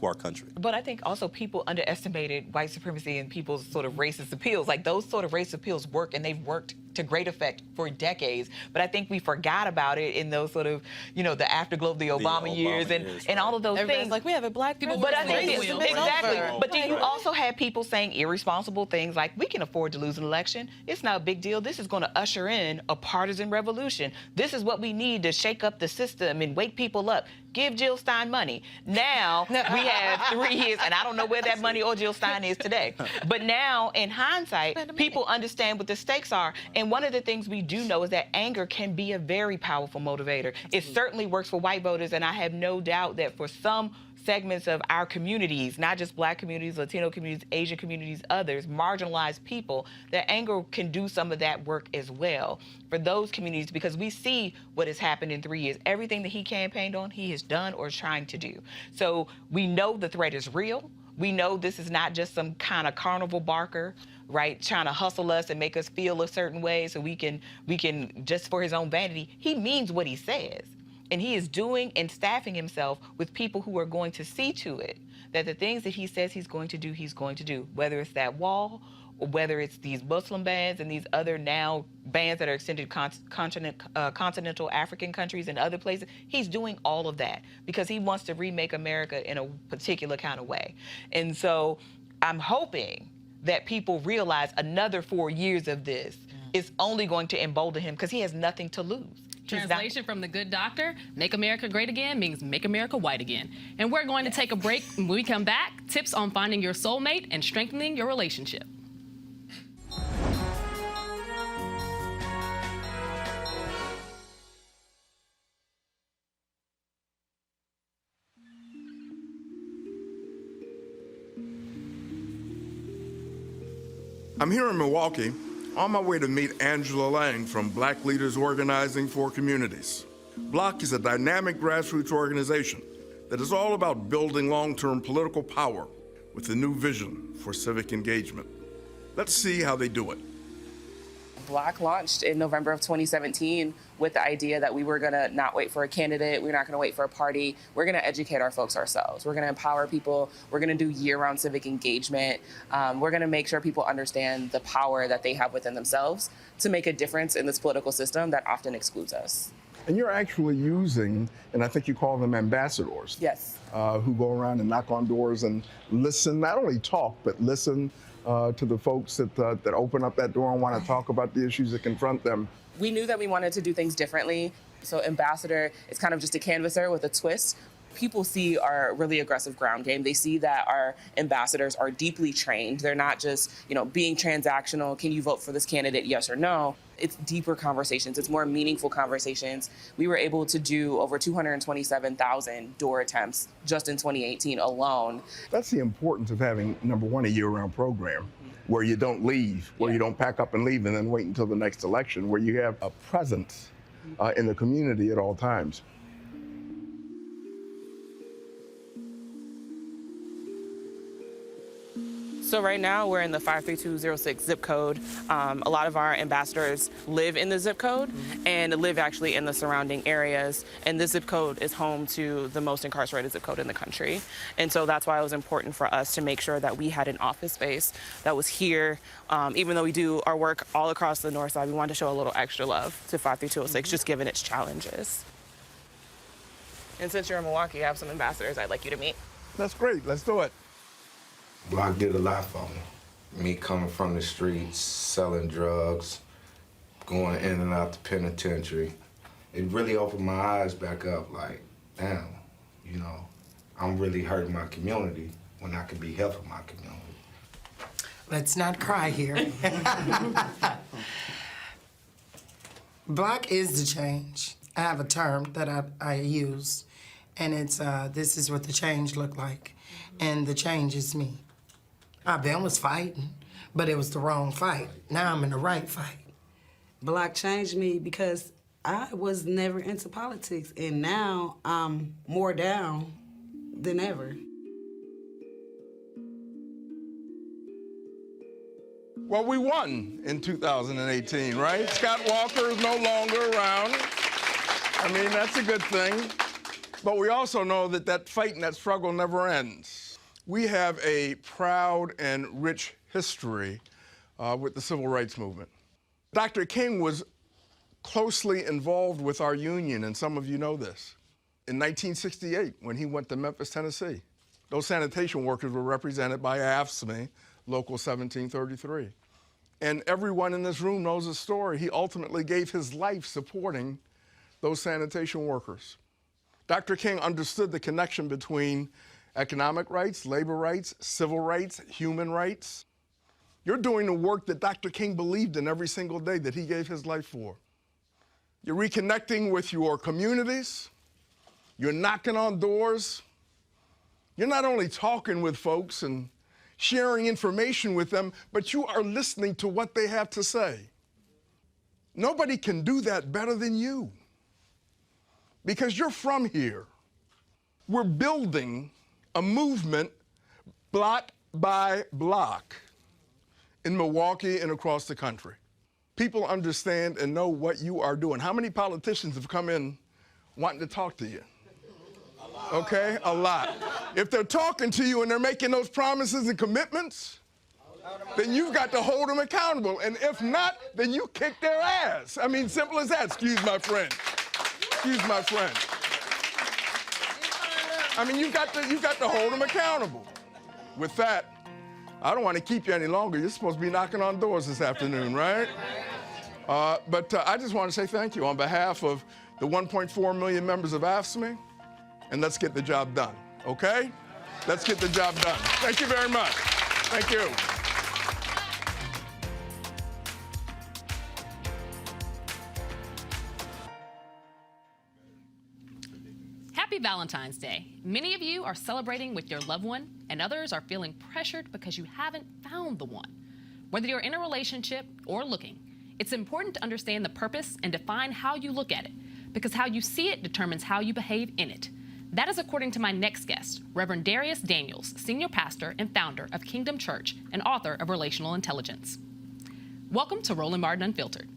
our country. But I think also people underestimated white supremacy and people's sort of racist appeals. Like, those sort of racist appeals work, and they've worked to great effect for decades. But I think we forgot about it in those sort of, the afterglow of the Obama years and all of those Everybody's things. like, we have a Black president. But I think Racism is exactly. over. But then you also had people saying irresponsible things like, we can afford to lose an election. It's not a big deal. This is going to usher in a partisan revolution. This is what we need to shake up the system and wake people up. Give Jill Stein money. Now we have 3 years, and I don't know where that money or Jill Stein is today. But now, in hindsight, people understand what the stakes are. And one of the things we do know is that anger can be a very powerful motivator. It certainly works for white voters, and I have no doubt that for some segments of our communities, not just Black communities, Latino communities, Asian communities, others, marginalized people, that anger can do some of that work as well for those communities, because we see what has happened in 3 years. Everything that he campaigned on, he has done or is trying to do. So we know the threat is real. We know this is not just some kind of carnival barker, right, trying to hustle us and make us feel a certain way so we can just for his own vanity. He means what he says. And he is doing and staffing himself with people who are going to see to it that the things that he says he's going to do, whether it's that wall or whether it's these Muslim bans and these other now bans that are extended continental African countries and other places. He's doing all of that because he wants to remake America in a particular kind of way. And so I'm hoping that people realize another 4 years of this is only going to embolden him because he has nothing to lose. Translation from The Good Doctor, make America great again means make America white again. And we're going to take a break. When we come back, tips on finding your soulmate and strengthening your relationship. I'm here in Milwaukee on my way to meet Angela Lang from Black Leaders Organizing for Communities. BLOC is a dynamic grassroots organization that is all about building long-term political power with a new vision for civic engagement. Let's see how they do it. Block launched in November of 2017 with the idea that we were going to not wait for a candidate. We're not going to wait for a party. We're going to educate our folks ourselves. We're going to empower people. We're going to do year-round civic engagement. We're going to make sure people understand the power that they have within themselves to make a difference in this political system that often excludes us. And you're actually using, and I think you call them ambassadors. Yes. Who go around and knock on doors and listen, not only talk, but listen to the folks that open up that door and want to talk about the issues that confront them. We knew that we wanted to do things differently. So ambassador is kind of just a canvasser with a twist. People see our really aggressive ground game. They see that our ambassadors are deeply trained. They're not just, being transactional. Can you vote for this candidate, yes or no? It's deeper conversations. It's more meaningful conversations. We were able to do over 227,000 door attempts just in 2018 alone. That's the importance of having, number one, a year-round program where you don't leave, where you don't pack up and leave and then wait until the next election, where you have a presence in the community at all times. So right now we're in the 53206 zip code. A lot of our ambassadors live in the zip code and live actually in the surrounding areas. And this zip code is home to the most incarcerated zip code in the country. And so that's why it was important for us to make sure that we had an office space that was here. Even though we do our work all across the north side, we wanted to show a little extra love to 53206, just given its challenges. And since you're in Milwaukee, I have some ambassadors I'd like you to meet. That's great. Let's do it. Block did a lot for me. Me coming from the streets, selling drugs, going in and out the penitentiary. It really opened my eyes back up, like, damn, I'm really hurting my community when I could be helping my community. Let's not cry here. Block is the change. I have a term that I use, and it's, this is what the change looked like, and the change is me. I was fighting, but it was the wrong fight. Now I'm in the right fight. Block changed me because I was never into politics, and now I'm more down than ever. Well, we won in 2018, right? Scott Walker is no longer around. I mean, that's a good thing. But we also know that fight and that struggle never ends. We have a proud and rich history with the civil rights movement. Dr. King was closely involved with our union, and some of you know this. In 1968, when he went to Memphis, Tennessee, those sanitation workers were represented by AFSCME, Local 1733. And everyone in this room knows the story. He ultimately gave his life supporting those sanitation workers. Dr. King understood the connection between economic rights, labor rights, civil rights, human rights. You're doing the work that Dr. King believed in every single day that he gave his life for. You're reconnecting with your communities. You're knocking on doors. You're not only talking with folks and sharing information with them, but you are listening to what they have to say. Nobody can do that better than you because you're from here. We're building a movement block by block in Milwaukee and across the country. People understand and know what you are doing. How many politicians have come in wanting to talk to you? Okay, a lot. If they're talking to you and they're making those promises and commitments, then you've got to hold them accountable. And if not, then you kick their ass. I mean, simple as that. Excuse my friend. Excuse my friend. I mean, you've got to hold them accountable. With that, I don't want to keep you any longer. You're supposed to be knocking on doors this afternoon, right? But I just want to say thank you on behalf of the 1.4 million members of AFSCME, and let's get the job done, okay? Let's get the job done. Thank you very much. Thank you. Happy Valentine's Day. Many of you are celebrating with your loved one, and others are feeling pressured because you haven't found the one. Whether you're in a relationship or looking, it's important to understand the purpose and define how you look at it, because how you see it determines how you behave in it. That is according to my next guest, Reverend Darius Daniels, senior pastor and founder of Kingdom Church and author of Relational Intelligence. Welcome to Roland Martin Unfiltered.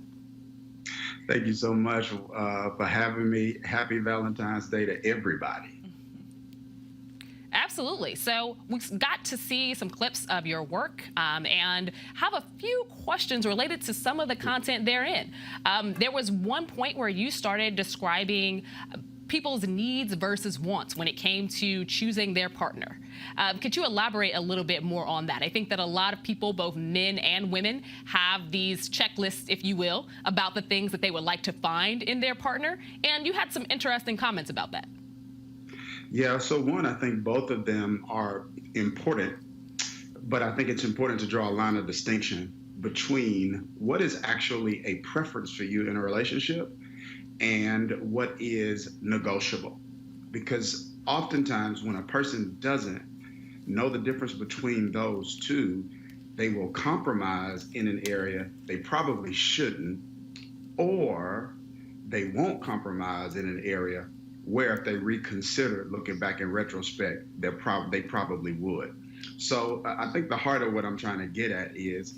Thank you so much for having me. Happy Valentine's Day to everybody. Absolutely. So we got to see some clips of your work and have a few questions related to some of the content therein. There was one point where you started describing people's needs versus wants when it came to choosing their partner. Could you elaborate a little bit more on that? I think that a lot of people, both men and women, have these checklists, if you will, about the things that they would like to find in their partner. And you had some interesting comments about that. Yeah, so one, I think both of them are important, but I think it's important to draw a line of distinction between what is actually a preference for you in a relationship and what is negotiable. Because oftentimes when a person doesn't know the difference between those two, they will compromise in an area they probably shouldn't, or they won't compromise in an area where if they reconsider, looking back in retrospect, they probably would. So I think the heart of what I'm trying to get at is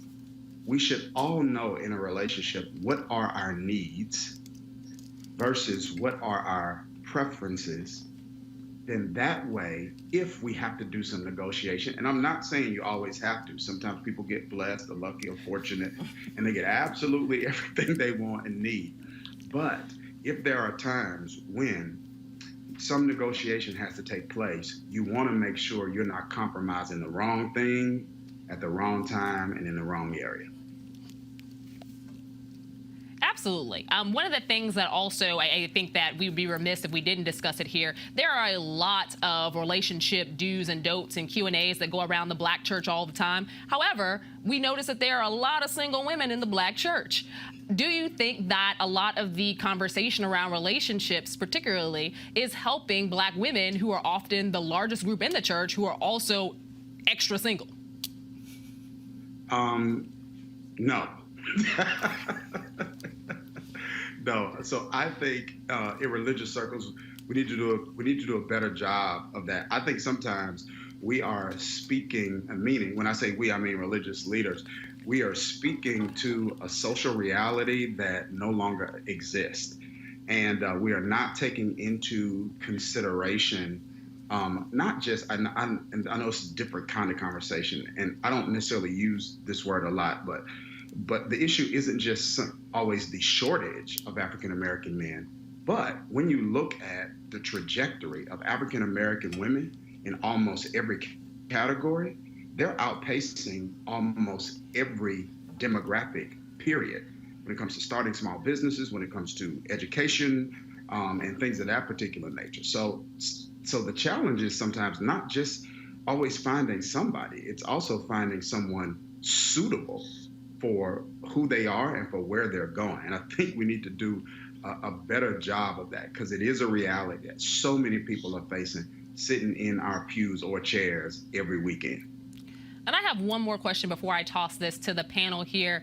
we should all know in a relationship what are our needs versus what are our preferences. Then that way, if we have to do some negotiation, and I'm not saying you always have to, sometimes people get blessed or lucky or fortunate and they get absolutely everything they want and need. But if there are times when some negotiation has to take place, you want to make sure you're not compromising the wrong thing at the wrong time and in the wrong area. Absolutely. One of the things that also I think that we would be remiss if we didn't discuss it here, there are a lot of relationship do's and don'ts and Q&As that go around the Black church all the time. However, we notice that there are a lot of single women in the Black church. Do you think that a lot of the conversation around relationships particularly is helping Black women who are often the largest group in the church who are also extra single? No. No. So I think in religious circles, we need to do a better job of that. I think sometimes we are speaking, meaning when I say we, I mean religious leaders, we are speaking to a social reality that no longer exists. And we are not taking into consideration, not just, and I know it's a different kind of conversation, and I don't necessarily use this word a lot, but the issue isn't just always the shortage of African-American men, but when you look at the trajectory of African-American women in almost every category, they're outpacing almost every demographic, period, when it comes to starting small businesses, when it comes to education, and things of that particular nature. So the challenge is sometimes not just always finding somebody, it's also finding someone suitable for who they are and for where they're going. And I think we need to do a better job of that, because it is a reality that so many people are facing sitting in our pews or chairs every weekend. And I have one more question before I toss this to the panel here.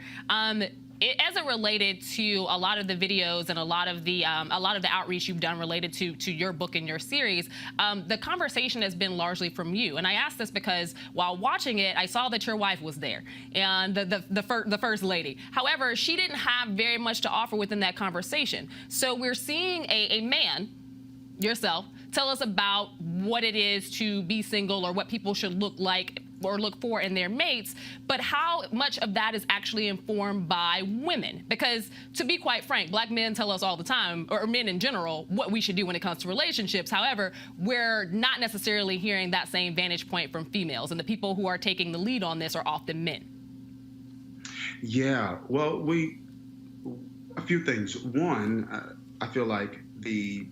As it related to a lot of the videos and a lot of the outreach you've done related to your book and your series, the conversation has been largely from you. And I asked this because while watching it, I saw that your wife was there and the first lady. However, she didn't have very much to offer within that conversation. So we're seeing a man, yourself, tell us about what it is to be single or what people should look like or look for in their mates, but how much of that is actually informed by women? Because to be quite frank, Black men tell us all the time, or men in general, what we should do when it comes to relationships. However, we're not necessarily hearing that same vantage point from females, and the people who are taking the lead on this are often men. Yeah, well, a few things. One, I feel like the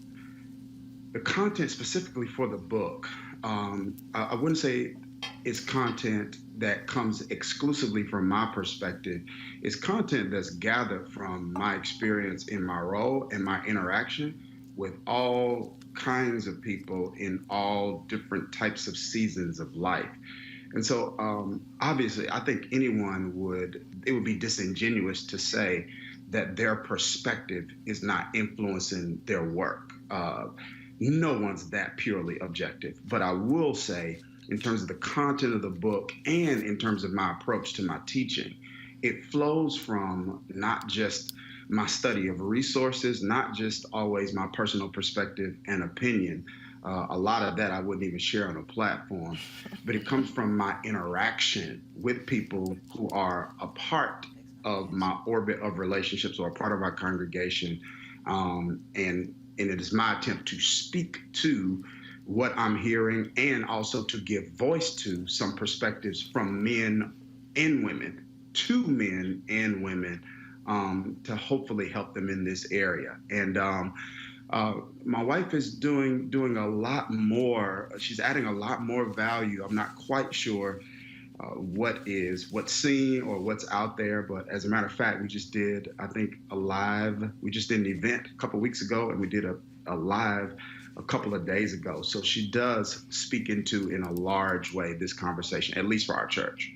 content specifically for the book, I wouldn't say it's content that comes exclusively from my perspective. It's content that's gathered from my experience in my role and my interaction with all kinds of people in all different types of seasons of life. And so obviously, I think it would be disingenuous to say that their perspective is not influencing their work. No one's that purely objective. But I will say, in terms of the content of the book and in terms of my approach to my teaching, it flows from not just my study of resources, not just always my personal perspective and opinion. A lot of that I wouldn't even share on a platform, but it comes from my interaction with people who are a part of my orbit of relationships or a part of our congregation. And it is my attempt to speak to what I'm hearing and also to give voice to some perspectives from men and women, to men and women, to hopefully help them in this area. And my wife is doing a lot more. She's adding a lot more value. I'm not quite sure what's seen or what's out there, but as a matter of fact, we just did, I think, we just did an event a couple weeks ago, and we did a live a couple of days ago. So she does speak into, in a large way, this conversation, at least for our church.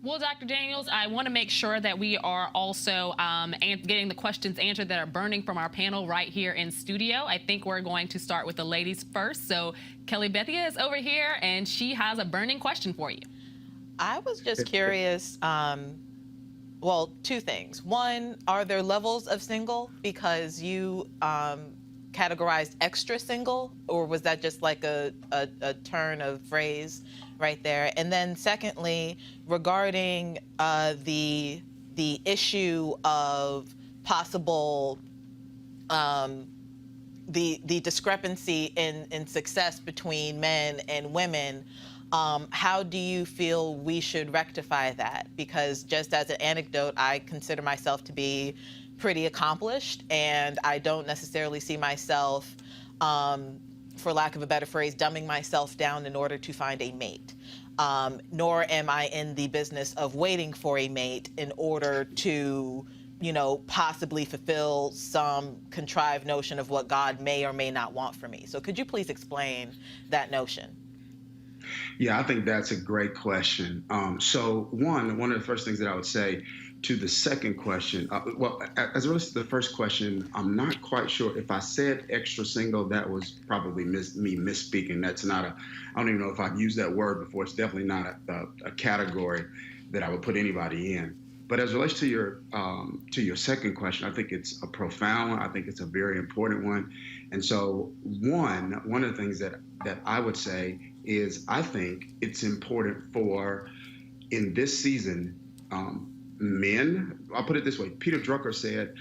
Well, Dr. Daniels, I want to make sure that we are also getting the questions answered that are burning from our panel right here in studio. I think we're going to start with the ladies first. So Kelly Bethia is over here, and she has a burning question for you. I was just curious, well, two things. One, are there levels of single? Because you categorized extra single, or was that just like a turn of phrase right there? And then secondly, regarding the issue of possible the discrepancy in success between men and women, how do you feel we should rectify that? Because just as an anecdote, I consider myself to be pretty accomplished, and I don't necessarily see myself, for lack of a better phrase, dumbing myself down in order to find a mate. Nor am I in the business of waiting for a mate in order to, possibly fulfill some contrived notion of what God may or may not want for me. So could you please explain that notion? Yeah, I think that's a great question. So one of the first things that I would say to the second question, well, as it relates to the first question, I'm not quite sure if I said extra single, that was probably me misspeaking. That's not I don't even know if I've used that word before. It's definitely not a category that I would put anybody in. But as it relates to your second question, I think it's a profound one. I think it's a very important one. And so one of the things that I would say is I think it's important for, in this season, men, I'll put it this way. Peter Drucker said,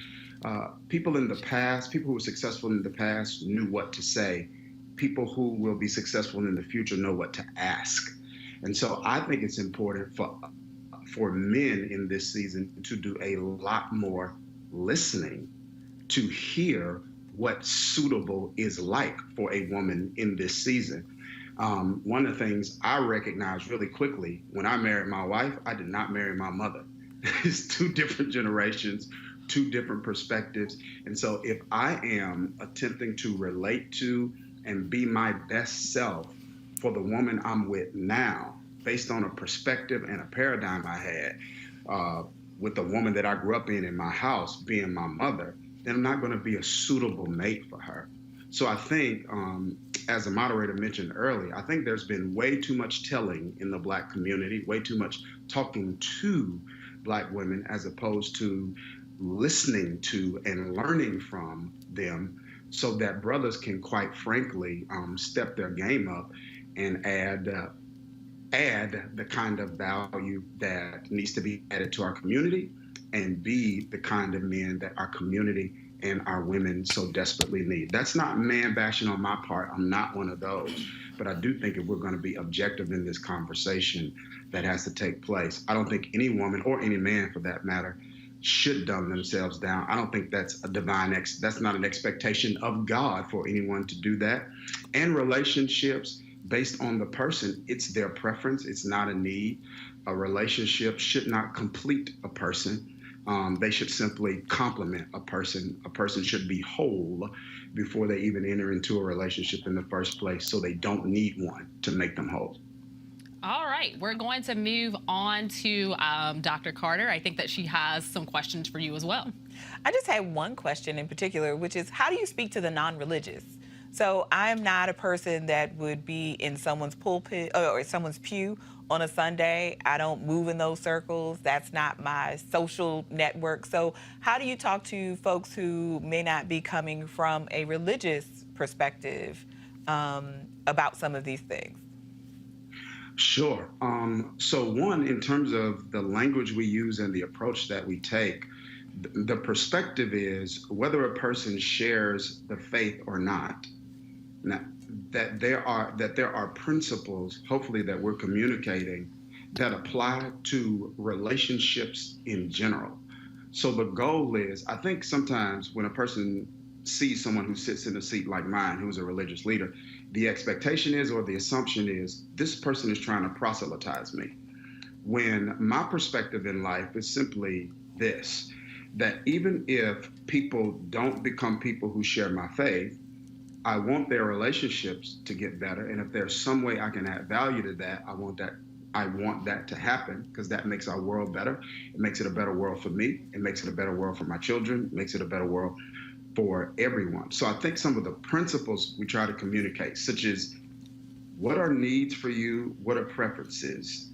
people in the past, people who were successful in the past knew what to say. People who will be successful in the future know what to ask. And so I think it's important for men in this season to do a lot more listening, to hear what suitable is like for a woman in this season. One of the things I recognized really quickly when I married my wife, I did not marry my mother. It's two different generations, two different perspectives. And so if I am attempting to relate to and be my best self for the woman I'm with now, based on a perspective and a paradigm I had with the woman that I grew up in my house, being my mother, then I'm not going to be a suitable mate for her. So I think, as the moderator mentioned earlier, I think there's been way too much telling in the Black community, way too much talking to Black women as opposed to listening to and learning from them, so that brothers can, quite frankly, step their game up and add the kind of value that needs to be added to our community, and be the kind of men that our community and our women so desperately need. That's not man bashing on my part. I'm not one of those. But I do think if we're going to be objective in this conversation that has to take place, I don't think any woman, or any man for that matter, should dumb themselves down. I don't think that's that's not an expectation of God for anyone to do that. And relationships, based on the person, it's their preference. It's not a need. A relationship should not complete a person. They should simply complement a person. A person should be whole before they even enter into a relationship in the first place, so they don't need one to make them whole. All right, we're going to move on to Dr. Carter. I think that she has some questions for you as well. I just had one question in particular, which is, how do you speak to the non-religious? So I'm not a person that would be in someone's pulpit or someone's pew on a Sunday. I don't move in those circles. That's not my social network. So how do you talk to folks who may not be coming from a religious perspective about some of these things? Sure. So one, in terms of the language we use and the approach that we take, the perspective is whether a person shares the faith or not. Now, that there are principles, hopefully, that we're communicating that apply to relationships in general. So the goal is, I think sometimes when a person sees someone who sits in a seat like mine, who's a religious leader, the expectation is, or the assumption is, this person is trying to proselytize me. When my perspective in life is simply this, that even if people don't become people who share my faith, I want their relationships to get better. And if there's some way I can add value to that, I want that to happen, because that makes our world better. It makes it a better world for me. It makes it a better world for my children. It makes it a better world for everyone. So I think some of the principles we try to communicate, such as what are needs for you, what are preferences,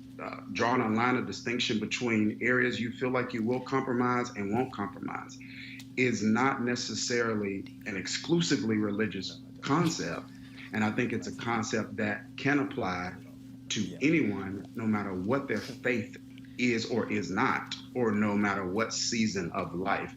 drawing a line of distinction between areas you feel like you will compromise and won't compromise, is not necessarily an exclusively religious concept. And I think it's a concept that can apply to anyone, no matter what their faith is or is not, or no matter what season of life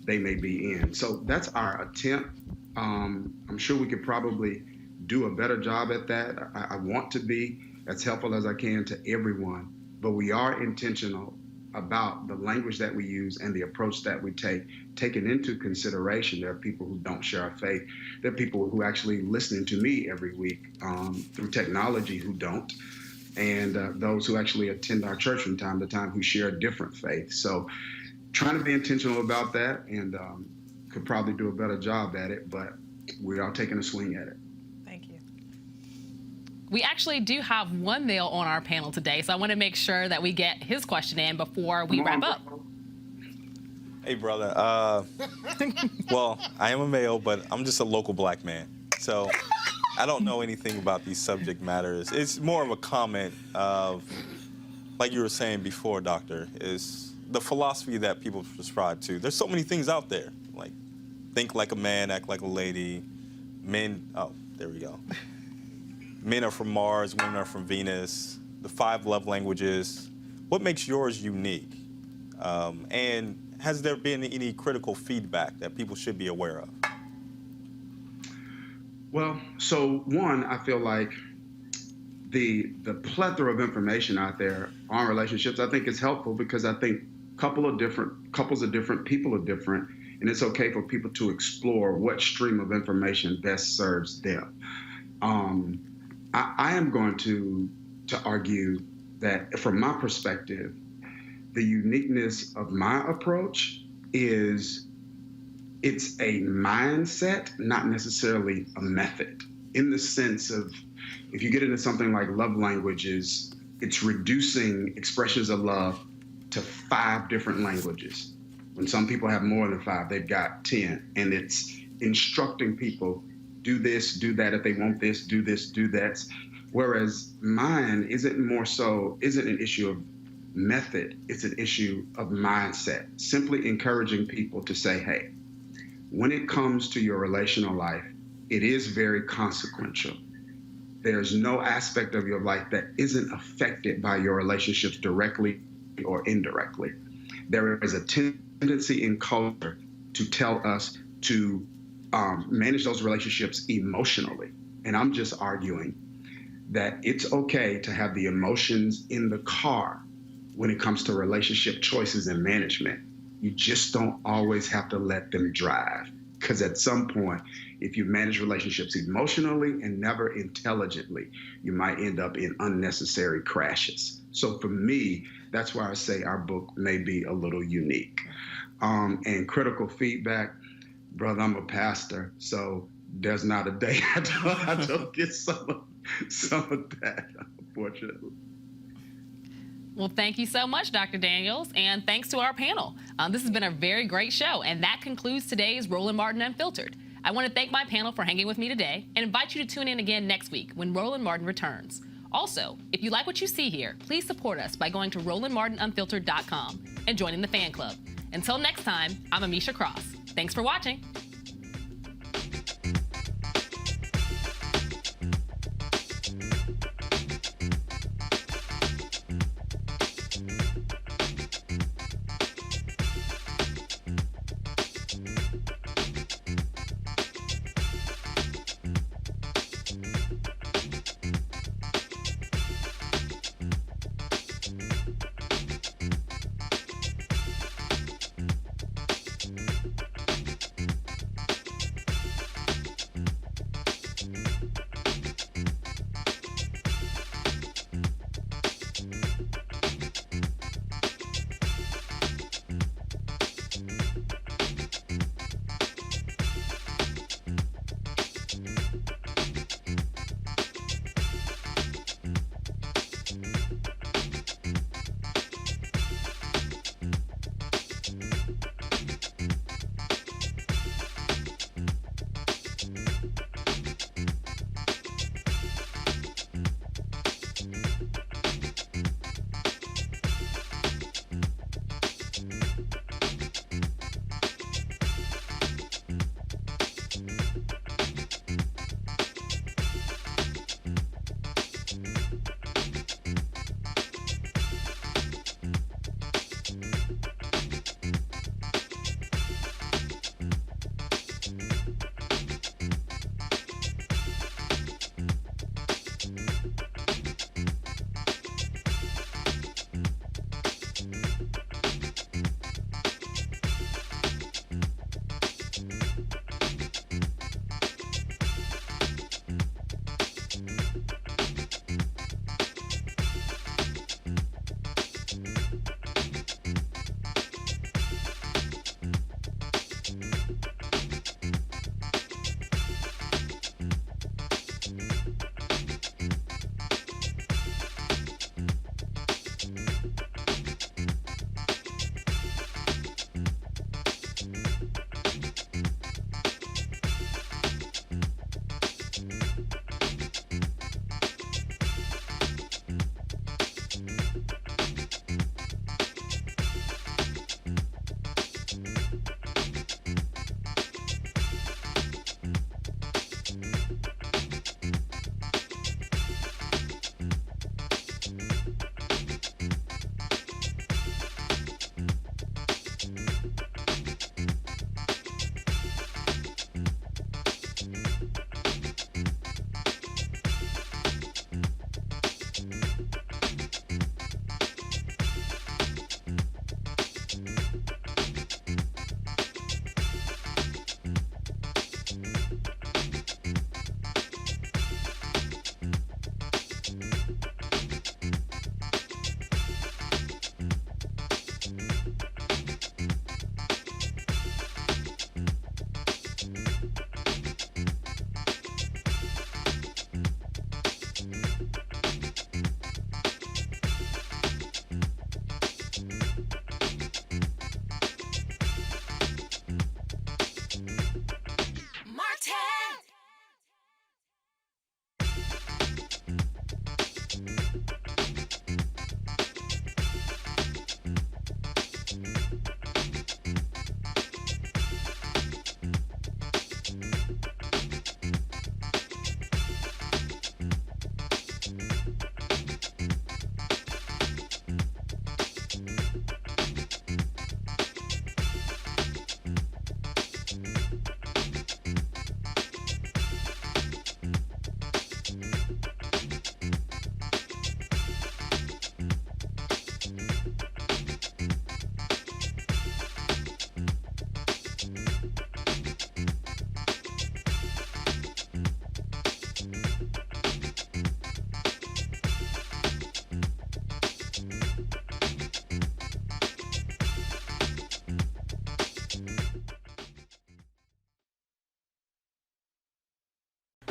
they may be in. So that's our attempt. I'm sure we could probably do a better job at that. I want to be as helpful as I can to everyone, but we are intentional about the language that we use and the approach that we take, taking into consideration there are people who don't share our faith. There are people who actually listening to me every week through technology who don't, and those who actually attend our church from time to time who share a different faith. So trying to be intentional about that, and could probably do a better job at it, but we are taking a swing at it. Thank you. We actually do have one male on our panel today, so I want to make sure that we get his question in before we wrap up. Hey, brother. Well, I am a male, but I'm just a local black man. So I don't know anything about these subject matters. It's more of a comment of, like you were saying before, Doctor, is the philosophy that people prescribe to. There's so many things out there, like think like a man, act like a lady. Men, oh, there we go. Men are from Mars, women are from Venus. The 5 love languages. What makes yours unique? And has there been any critical feedback that people should be aware of? Well, so one, I feel like the plethora of information out there on relationships, I think is helpful, because I think couples are different, people are different, and it's okay for people to explore what stream of information best serves them. I am going to argue that from my perspective, the uniqueness of my approach is it's a mindset, not necessarily a method, in the sense of, if you get into something like love languages, it's reducing expressions of love to 5 different languages. When some people have more than 5, they've got 10. And it's instructing people, do this, do that. If they want this, do that. Whereas mine isn't an issue of method, it's an issue of mindset. Simply encouraging people to say, hey, when it comes to your relational life, it is very consequential. There's no aspect of your life that isn't affected by your relationships directly or indirectly. There is a tendency in culture to tell us to manage those relationships emotionally. And I'm just arguing that it's okay to have the emotions in the car when it comes to relationship choices and management. You just don't always have to let them drive. Because at some point, if you manage relationships emotionally and never intelligently, you might end up in unnecessary crashes. So for me, that's why I say our book may be a little unique. And critical feedback, brother, I'm a pastor, so there's not a day I don't get some of that, unfortunately. Well, thank you so much, Dr. Daniels, and thanks to our panel. This has been a very great show, and that concludes today's Roland Martin Unfiltered. I want to thank my panel for hanging with me today and invite you to tune in again next week when Roland Martin returns. Also, if you like what you see here, please support us by going to RolandMartinUnfiltered.com and joining the fan club. Until next time, I'm Amisha Cross. Thanks for watching.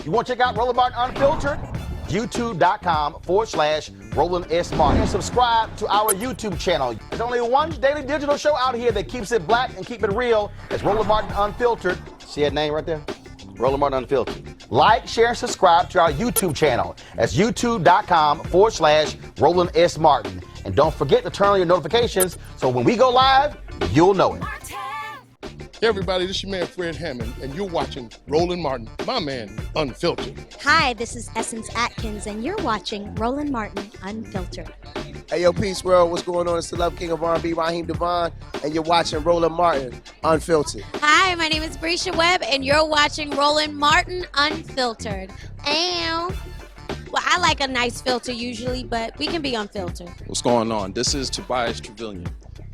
You want to check out Roland Martin Unfiltered? YouTube.com/Roland S. Martin. And subscribe to our YouTube channel. There's only one daily digital show out here that keeps it black and keep it real. It's Roland Martin Unfiltered. See that name right there? Roland Martin Unfiltered. Like, share, and subscribe to our YouTube channel. That's youtube.com/Roland S. Martin. And don't forget to turn on your notifications so when we go live, you'll know it. Hey everybody, this is your man Fred Hammond, and you're watching Roland Martin, my man, Unfiltered. Hi, this is Essence Atkins, and you're watching Roland Martin Unfiltered. Hey, yo, Peace World, what's going on? It's the Love King of R&B, Raheem Devon, and you're watching Roland Martin Unfiltered. Hi, my name is Brescia Webb, and you're watching Roland Martin Unfiltered. Ow. Well, I like a nice filter usually, but we can be unfiltered. What's going on? This is Tobias Trevelyan,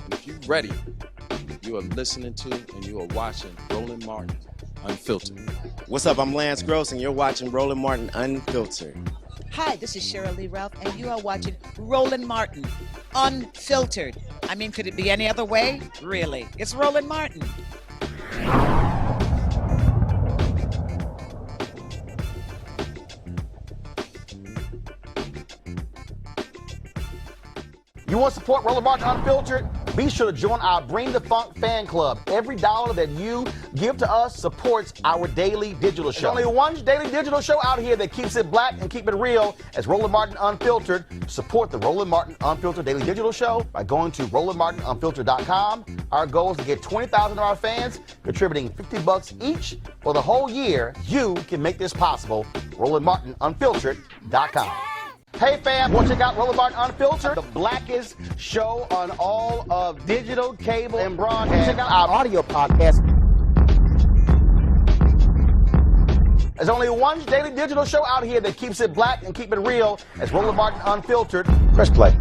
and if you're ready, you are listening to and you are watching Roland Martin Unfiltered. What's up? I'm Lance Gross, and you're watching Roland Martin Unfiltered. Hi, this is Cheryl Lee Ralph, and you are watching Roland Martin Unfiltered. I mean, could it be any other way? Really? It's Roland Martin. You want to support Roland Martin Unfiltered? Be sure to join our Bring the Funk fan club. Every dollar that you give to us supports our daily digital show. There's only one daily digital show out here that keeps it black and keep it real as Roland Martin Unfiltered. Support the Roland Martin Unfiltered daily digital show by going to RolandMartinUnfiltered.com. Our goal is to get 20,000 of our fans contributing $50 each for the whole year. You can make this possible. RolandMartinUnfiltered.com. Hey fam, want to check out Roland Martin Unfiltered, the blackest show on all of digital, cable, and broadcast. Check out our audio podcast. There's only one daily digital show out here that keeps it black and keep it real as Roland Martin Unfiltered. Press play.